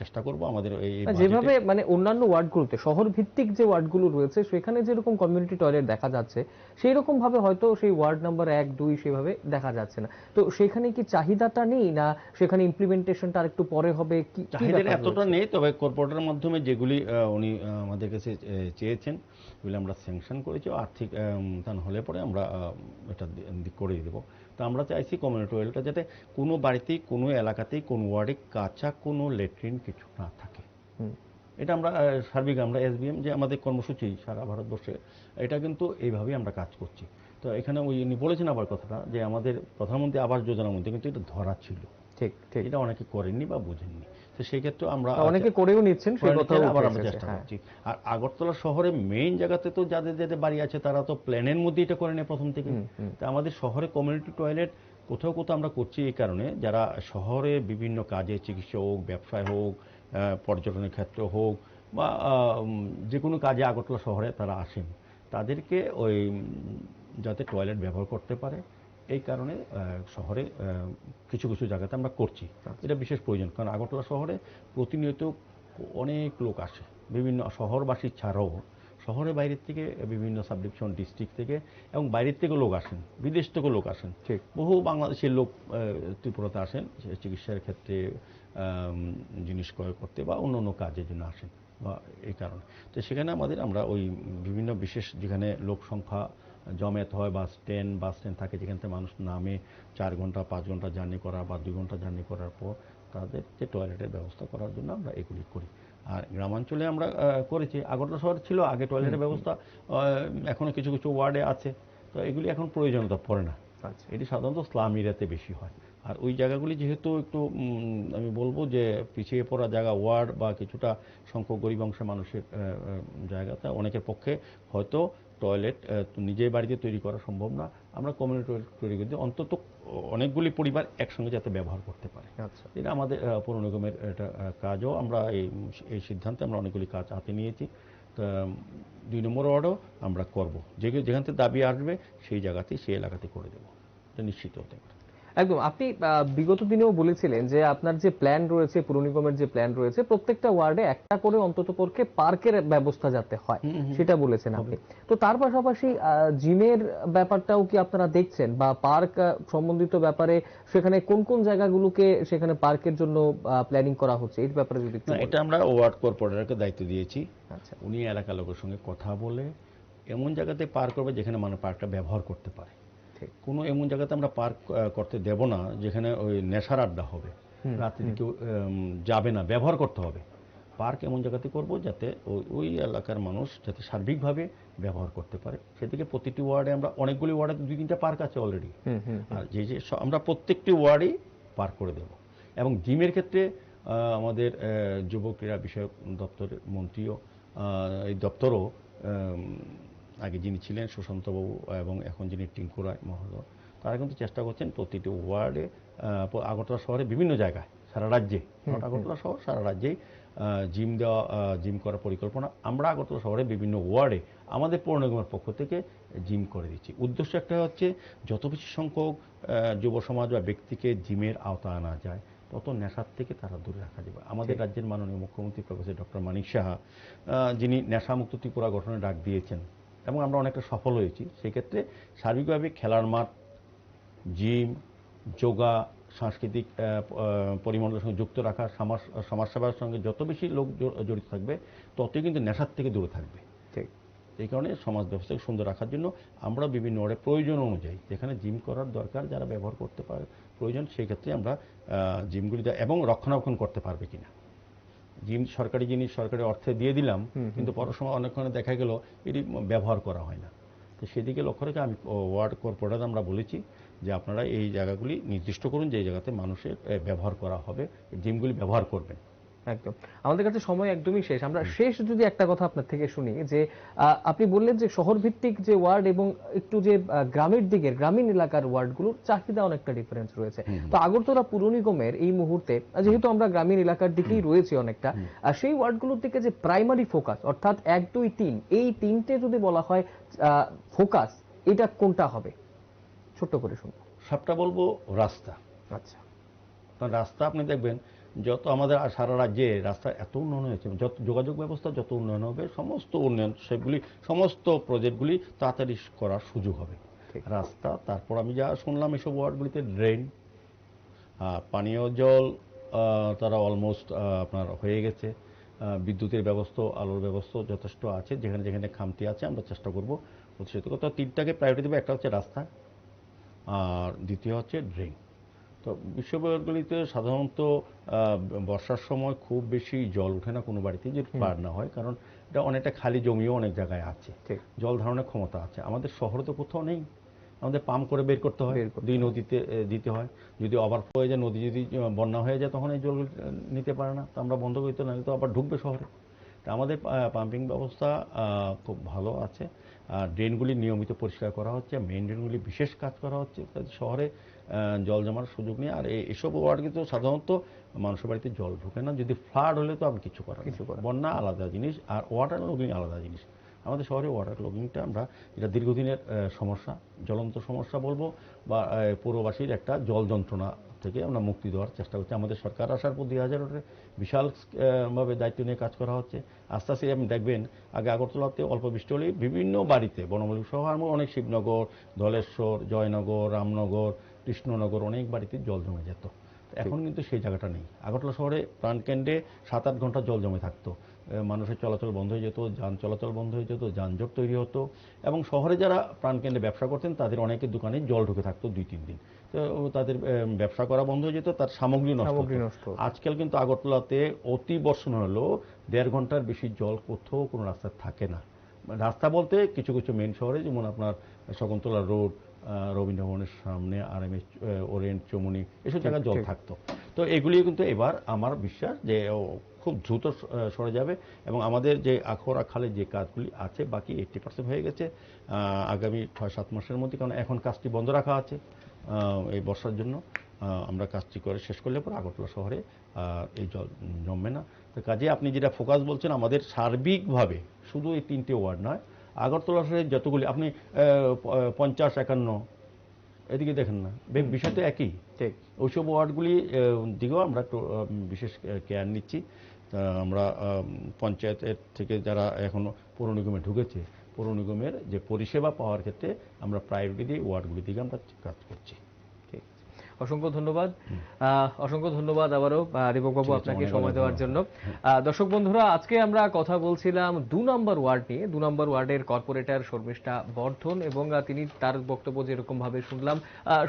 চেষ্টা করব আমাদের এই যেভাবে মানে অন্যান্য ওয়ার্ডগুলোতে, শহর ভিত্তিক যে ওয়ার্ডগুলো রয়েছে সেখানে যেরকম কমিউনিটি টয়লেট দেখা যাচ্ছে সেই রকম ভাবে হয়তো সেই ওয়ার্ড নাম্বার 1, 2 সেভাবে দেখা যাচ্ছে না। তো সেখানে কি চাহিদাটা নেই, না সেখানে ইমপ্লিমেন্টেশনটা আরেকটু পরে হবে? কি চাহিদা এতটা নেই, তবে কর্পোরেটের মাধ্যমে যেগুলি উনি আমাদের কাছে চেয়েছেন এগুলি আমরা স্যাংশন করেছি, আর্থিক অনুদান হলে পরে আমরা এটা করে দেবো। তো আমরা চাইছি কমিউনিটি টয়লেটটা যাতে কোনো বাড়িতেই, কোনো এলাকাতেই, কোনো ওয়ার্ডে কাঁচা কোনো ল্যাট্রিন কিছু না থাকে। এটা আমরা সার্বিক আমরা SBM যে আমাদের কর্মসূচি সারা ভারতবর্ষে, এটা কিন্তু এইভাবেই আমরা কাজ করছি। তো এখানে উনি বলেছেন আবার কথাটা যে আমাদের প্রধানমন্ত্রী আবাস যোজনার মধ্যে কিন্তু এটা ধরা ছিল। ঠিক, এটা অনেকে করেননি বা বুঝেননি। তো সেই ক্ষেত্রে আমরা অনেকে করেও নিচ্ছেন, সেই কথাও আবার আমরা চেষ্টা করছি। আর আগরতলা শহরে মেইন জায়গাতে তো যাদের বাড়ি আছে তারা তো প্ল্যানের মধ্যে এটা করে নেয় প্রথম থেকে। তো আমাদের শহরে কমিউনিটি টয়লেট কোথাও কোথাও আমরা করছি এই কারণে, যারা শহরে বিভিন্ন কাজে, চিকিৎসা হোক, ব্যবসায় হোক, পর্যটনের ক্ষেত্রে হোক বা যে কোনো কাজে আগরতলা শহরে তারা আসেন, তাদেরকে ওই যাতে টয়লেট ব্যবহার করতে পারে এই কারণে শহরে কিছু কিছু জায়গাতে আমরা করছি। এটা বিশেষ প্রয়োজন, কারণ আগরতলা শহরে প্রতিনিয়ত অনেক লোক আসে, বিভিন্ন শহরবাসী ছাড়াও শহরের বাইরের থেকে, বিভিন্ন সাবডিভিশন ডিস্ট্রিক্ট থেকে এবং বাইরের থেকেও লোক আসেন, বিদেশ থেকেও লোক আসেন। ঠিক, বহু বাংলাদেশের লোক ত্রিপুরাতে আসেন চিকিৎসার ক্ষেত্রে, জিনিস ক্রয় করতে বা অন্য অন্য কাজের জন্য আসেন বা এই কারণে। তো সেখানে আমরা ওই বিভিন্ন বিশেষ যেখানে লোক সংখ্যা জমায়েত হয়, বাস স্ট্যান্ড থাকে, যেখান থেকে মানুষ নামে 4 ঘন্টা 5 ঘন্টা জার্নি করা বা 2 ঘন্টা জার্নি করার পর তাদের যে টয়লেটের ব্যবস্থা করার জন্য আমরা এগুলি করি। আর গ্রামাঞ্চলে আমরা করেছি, আগরতলা শহরে ছিল আগে টয়লেটের ব্যবস্থা, এখনো কিছু কিছু ওয়ার্ডে আছে। তো এগুলি এখন প্রয়োজনীয়তা পড়ে না, এটি সাধারণত স্লাম এরিয়াতে বেশি হয়। আর ওই জায়গাগুলি যেহেতু একটু আমি বলবো যে পিছিয়ে পড়া জায়গা, ওয়ার্ড বা কিছুটা সংখ্যক গরিব অংশের মানুষের জায়গাতে অনেকের পক্ষে হয়তো টয়লেট নিজের বাড়িতে তৈরি করা সম্ভব না, আমরা কমিউনিটি টয়লেট তৈরি করতে অন্তত অনেকগুলি পরিবার একসঙ্গে যাতে ব্যবহার করতে পারে। আচ্ছা, এটা আমাদের পৌর নিগমের এটা কাজও, আমরা এই সিদ্ধান্তে আমরা অনেকগুলি কাজ হাতে নিয়েছি। তো 2 নম্বর ওয়ার্ডও আমরা করব, যেখান থেকে দাবি আসবে সেই জায়গাতেই সেই এলাকাতে করে দেবো, এটা নিশ্চিত হতে পারে। একদম। আপনি বিগত দিনেও বলেছিলেন যে আপনার যে প্ল্যান রয়েছে, পুর নিগমের যে প্ল্যান রয়েছে, প্রত্যেকটা ওয়ার্ডে একটা করে অন্ততপক্ষে পার্কের ব্যবস্থা যাতে হয়, সেটা বলেছেন আপনি। তো তার পাশাপাশি জিমের ব্যাপারটাও কি আপনারা দেখছেন, বা পার্ক সম্বন্ধিত ব্যাপারে সেখানে কোন কোন জায়গাগুলোকে সেখানে পার্কের জন্য প্ল্যানিং করা হচ্ছে, এই ব্যাপারে যদি একটু না, এটা আমরা ওয়ার্ড কর্পোরেটরকে দায়িত্ব দিয়েছি। আচ্ছা, উনি এলাকার লোকের সঙ্গে কথা বলে এমন জায়গাতে পার্ক করবে যেখানে মানুষ পার্কটা ব্যবহার করতে পারে। কোনো এমন জায়গাতে আমরা পার্ক করতে দেব না যেখানে ওই নেশার আড্ডা হবে, রাত্রি কেউ যাবে না, ব্যবহার করতে হবে। পার্ক এমন জায়গাতে করব যাতে ওই এলাকার মানুষ যাতে সার্বিকভাবে ব্যবহার করতে পারে। সেদিকে প্রতিটি ওয়ার্ডে আমরা, অনেকগুলি ওয়ার্ডে 2-3টা পার্ক আছে অলরেডি, আর যে আমরা প্রত্যেকটি ওয়ার্ডেই পার্ক করে দেব। এবং জিমের ক্ষেত্রে আমাদের যুব ক্রীড়া বিষয়ক দপ্তরের মন্ত্রীও, এই দপ্তরও আগে যিনি ছিলেন সুশান্তবাবু এবং এখন যিনি টিঙ্কু রায় মহোদয়, তারা কিন্তু চেষ্টা করছেন প্রতিটি ওয়ার্ডে, আগরতলা শহরে বিভিন্ন জায়গায়, সারা রাজ্যে, আগরতলা শহর সারা রাজ্যেই জিম করার পরিকল্পনা। আমরা আগরতলা শহরে বিভিন্ন ওয়ার্ডে আমাদের পৌর নিগমের পক্ষ থেকে জিম করে দিচ্ছি। উদ্দেশ্য একটা হচ্ছে যত বেশি সংখ্যক যুব সমাজ বা ব্যক্তিকে জিমের আওতা আনা যায়, তত নেশার থেকে তারা দূরে রাখা যাবে। আমাদের রাজ্যের মাননীয় মুখ্যমন্ত্রী প্রফেসর ডক্টর মানিক সাহা, যিনি নেশামুক্ত ত্রিপুরা গঠনের ডাক দিয়েছেন এবং আমরা অনেকটা সফল হয়েছি, সেক্ষেত্রে সার্বিকভাবে খেলার মাঠ, জিম, যোগা, সাংস্কৃতিক পরিমণ্ডলের সঙ্গে যুক্ত রাখা, সমাজসেবার সঙ্গে যত বেশি লোক জড়িত থাকবে ততই কিন্তু নেশার থেকে দূরে থাকবে। ঠিক এই কারণে সমাজ ব্যবস্থাকে সুন্দর রাখার জন্য আমরা বিভিন্ন ওয়ার্ডে প্রয়োজন অনুযায়ী যেখানে জিম করার দরকার, যারা ব্যবহার করতে পারে প্রয়োজন, সেই ক্ষেত্রে আমরা জিমগুলি এবং রক্ষণাবেক্ষণ করতে পারবে কিনা। জিম সরকারি জিনিস, সরকারি অর্থে দিয়ে দিলাম, কিন্তু পরের সময় অনেকক্ষণে দেখা গেল এটি ব্যবহার করা হয় না। তো সেদিকে লক্ষ্য রেখে আমি ওয়ার্ড কর্পোরেটর আমরা বলেছি যে আপনারা এই জায়গাগুলি নির্দিষ্ট করুন যে জায়গাতে মানুষের ব্যবহার করা হবে, জিমগুলি ব্যবহার করবেন। একদম। আমাদের কাছে সময় একদমই শেষ। আমরা শেষ যদি একটা কথা আপনার থেকে শুনি, যে আপনি বললেন যে শহর ভিত্তিক যে ওয়ার্ড এবং একটু যে গ্রামের দিকের, গ্রামীণ এলাকার ওয়ার্ডগুলোর চাহিদা অনেকটা ডিফারেন্স রয়েছে। তো আগরতলা পুর নিগমের এই মুহূর্তে, যেহেতু আমরা গ্রামীণ এলাকার দিকেই রয়েছে অনেকটা, সেই ওয়ার্ডগুলোর দিকে যে প্রাইমারি ফোকাস, অর্থাৎ 1, 2, 3, এই 3টে যদি বলা হয় ফোকাস, এটা কোনটা হবে? ছোট্ট করে শুনুন। সবটা বলবো রাস্তা। আচ্ছা, কারণ রাস্তা আপনি দেখবেন যত আমাদের সারা রাজ্যে রাস্তা এত উন্নয়ন হয়েছে, যত যোগাযোগ ব্যবস্থা যত উন্নয়ন হবে, সমস্ত উন্নয়ন সেগুলি, সমস্ত প্রজেক্টগুলি তাড়াতাড়ি করার সুযোগ হবে। রাস্তা, তারপর আমি যা শুনলাম এসব ওয়ার্ডগুলিতে ড্রেন, পানীয় জল তারা অলমোস্ট আপনার হয়ে গেছে, বিদ্যুতের ব্যবস্থা, আলোর ব্যবস্থা যথেষ্ট আছে, যেখানে যেখানে খামতি আছে আমরা চেষ্টা করবো প্রতিষ্ঠিত করতে। 3টাকে প্রায়োরিটি দেবো, একটা হচ্ছে রাস্তা, আর দ্বিতীয় হচ্ছে ড্রেন। তো বিশ্ববিদ্যালয়গুলিতে সাধারণত বর্ষার সময় খুব বেশি জল ওঠে না কোনো বাড়িতে, যদি পার না হয়, কারণ এটা অনেকটা খালি জমিও অনেক জায়গায় আছে, জল ধারণের ক্ষমতা আছে। আমাদের শহরে তো কোথাও নেই, আমাদের পাম্প করে বের করতে হয়, 2 নদীতে দিতে হয়। যদি ওভারফ্লো হয়ে যায়, নদী যদি বন্যা হয়ে যায়, তখন এই জল নিতে পারে না, তো আমরা বন্ধ করতে না, তো আবার ঢুকবে শহরে। তা আমাদের পাম্পিং ব্যবস্থা খুব ভালো আছে, ড্রেনগুলি নিয়মিত পরিষ্কার করা হচ্ছে, মেইন ড্রেনগুলি বিশেষ কাজ করা হচ্ছে, শহরে জল জমার সুযোগ নেই। আর এইসব ওয়ার্ড কিন্তু সাধারণত মানুষের বাড়িতে জল ঢোকে না, যদি ফ্লাড হলে তো আমি কিছু করার, বন্যা আলাদা জিনিস আর ওয়াটার লগিং আলাদা জিনিস। আমাদের শহরে ওয়াটার লগিংটা আমরা, এটা দীর্ঘদিনের সমস্যা, জ্বলন্ত সমস্যা বলবো, বা পৌরবাসীর একটা জল যন্ত্রণা থেকে আমরা মুক্তি দেওয়ার চেষ্টা করছি। আমাদের সরকার আসার পর 2000 বিশাল ভাবে দায়িত্ব নিয়ে কাজ করা হচ্ছে। আস্তে আস্তে আপনি দেখবেন, আগে আগরতলাতে অল্প বৃষ্টি হলেই বিভিন্ন বাড়িতে, বনমালী সহ অনেক, শিবনগর, ধলেশ্বর, জয়নগর, রামনগর, কৃষ্ণনগর, অনেক বাড়িতে জল জমে যেত। এখন কিন্তু সেই জায়গাটা নেই। আগরতলা শহরে প্রাণকেন্দ্রে 7-8 ঘন্টা জল জমে থাকতো, মানুষের চলাচল বন্ধ হয়ে যেত, যান চলাচল বন্ধ হয়ে যেত, যানজট তৈরি হতো, এবং শহরে যারা প্রাণকেন্দ্রে ব্যবসা করতেন তাদের অনেকের দোকানে জল ঢুকে থাকতো 2-3 দিন, তো তাদের ব্যবসা করা বন্ধ হয়ে যেত, তার সামগ্রী নষ্ট। আজকাল কিন্তু আগরতলাতে অতি বর্ষণ হলেও 1.5 ঘন্টার বেশি জল কোথাও কোনো রাস্তায় থাকে না। রাস্তা বলতে কিছু কিছু মেন শহরে, যেমন আপনার শকুন্তলা রোড, রবীন্দ্র ভবনের সামনে, RMS, ওরিয়েন্ট, চমুনি, এসব জায়গায় জল থাকতো। তো তো এগুলি কিন্তু এবার আমার বিশ্বাস যে খুব দ্রুত সরে যাবে এবং আমাদের যে আখড়া খালে যে কাজগুলি আছে বাকি 80% হয়ে গেছে আগামী 6-7 মাসের মধ্যে, কারণ এখন কাজটি বন্ধ রাখা আছে এই বর্ষার জন্য। আমরা কাজটি করে শেষ করলে পরে আগরতলা শহরে এই জল জমবে না। তো কাজে আপনি যেটা ফোকাস বলছেন, আমাদের সার্বিকভাবে শুধু এই 3টে ওয়ার্ড নয়, আগরতলা শহরে যতগুলি আপনি 50-51 এদিকে দেখেন না, বিষয় তো একই। ঠিক ওইসব ওয়ার্ডগুলি দিকেও আমরা একটু বিশেষ কেয়ার নিচ্ছি। আমরা পঞ্চায়েতের থেকে যারা এখনো পৌর নিগমে ঢুকেছে, পৌর নিগমের যে পরিষেবা পাওয়ার ক্ষেত্রে আমরা প্রায়োরিটি দিয়ে ওয়ার্ডগুলি দিকে আমরা কাজ করছি। অসংখ্য ধন্যবাদ। অসংখ্য ধন্যবাদ আবারও দীপকবাবু আপনাকে সময় দেওয়ার জন্য। দর্শক বন্ধুরা, আজকে আমরা কথা বলছিলাম 2 নম্বর ওয়ার্ড নিয়ে। 2 নম্বর ওয়ার্ডের কর্পোরেটর শর্মিষ্ঠা বর্ধন, এবং তিনি তার বক্তব্য যেরকম ভাবে শুনলাম,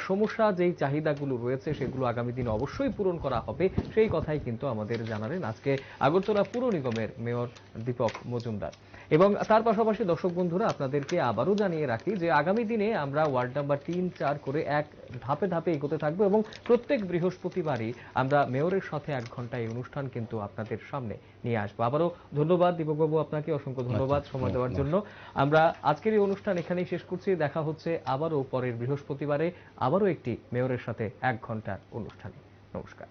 সমস্যা যেই চাহিদাগুলো রয়েছে সেগুলো আগামী দিনে অবশ্যই পূরণ করা হবে, সেই কথাই কিন্তু আমাদের জানালেন আজকে আগরতলা পুর নিগমের মেয়র দীপক মজুমদার। এবং তার পাশাপাশি দর্শক বন্ধুরা, আপনাদেরকে আবারও জানিয়ে রাখি যে আগামী দিনে আমরা ওয়ার্ড নাম্বার 3-4 করে এক ধাপে ধাপে এগোতে থাকবো এবং প্রত্যেক বৃহস্পতিবারই আমরা মেয়রের সাথে 1 ঘন্টা এই অনুষ্ঠান কিন্তু আপনাদের সামনে নিয়ে আসবো। আবারও ধন্যবাদ দীপকবাবু, আপনাকে অসংখ্য ধন্যবাদ সময় দেওয়ার জন্য। আমরা আজকের এই অনুষ্ঠান এখানেই শেষ করছি। দেখা হচ্ছে আবারও পরের বৃহস্পতিবারে আবারও একটি মেয়রের সাথে 1 ঘন্টার অনুষ্ঠানে। নমস্কার।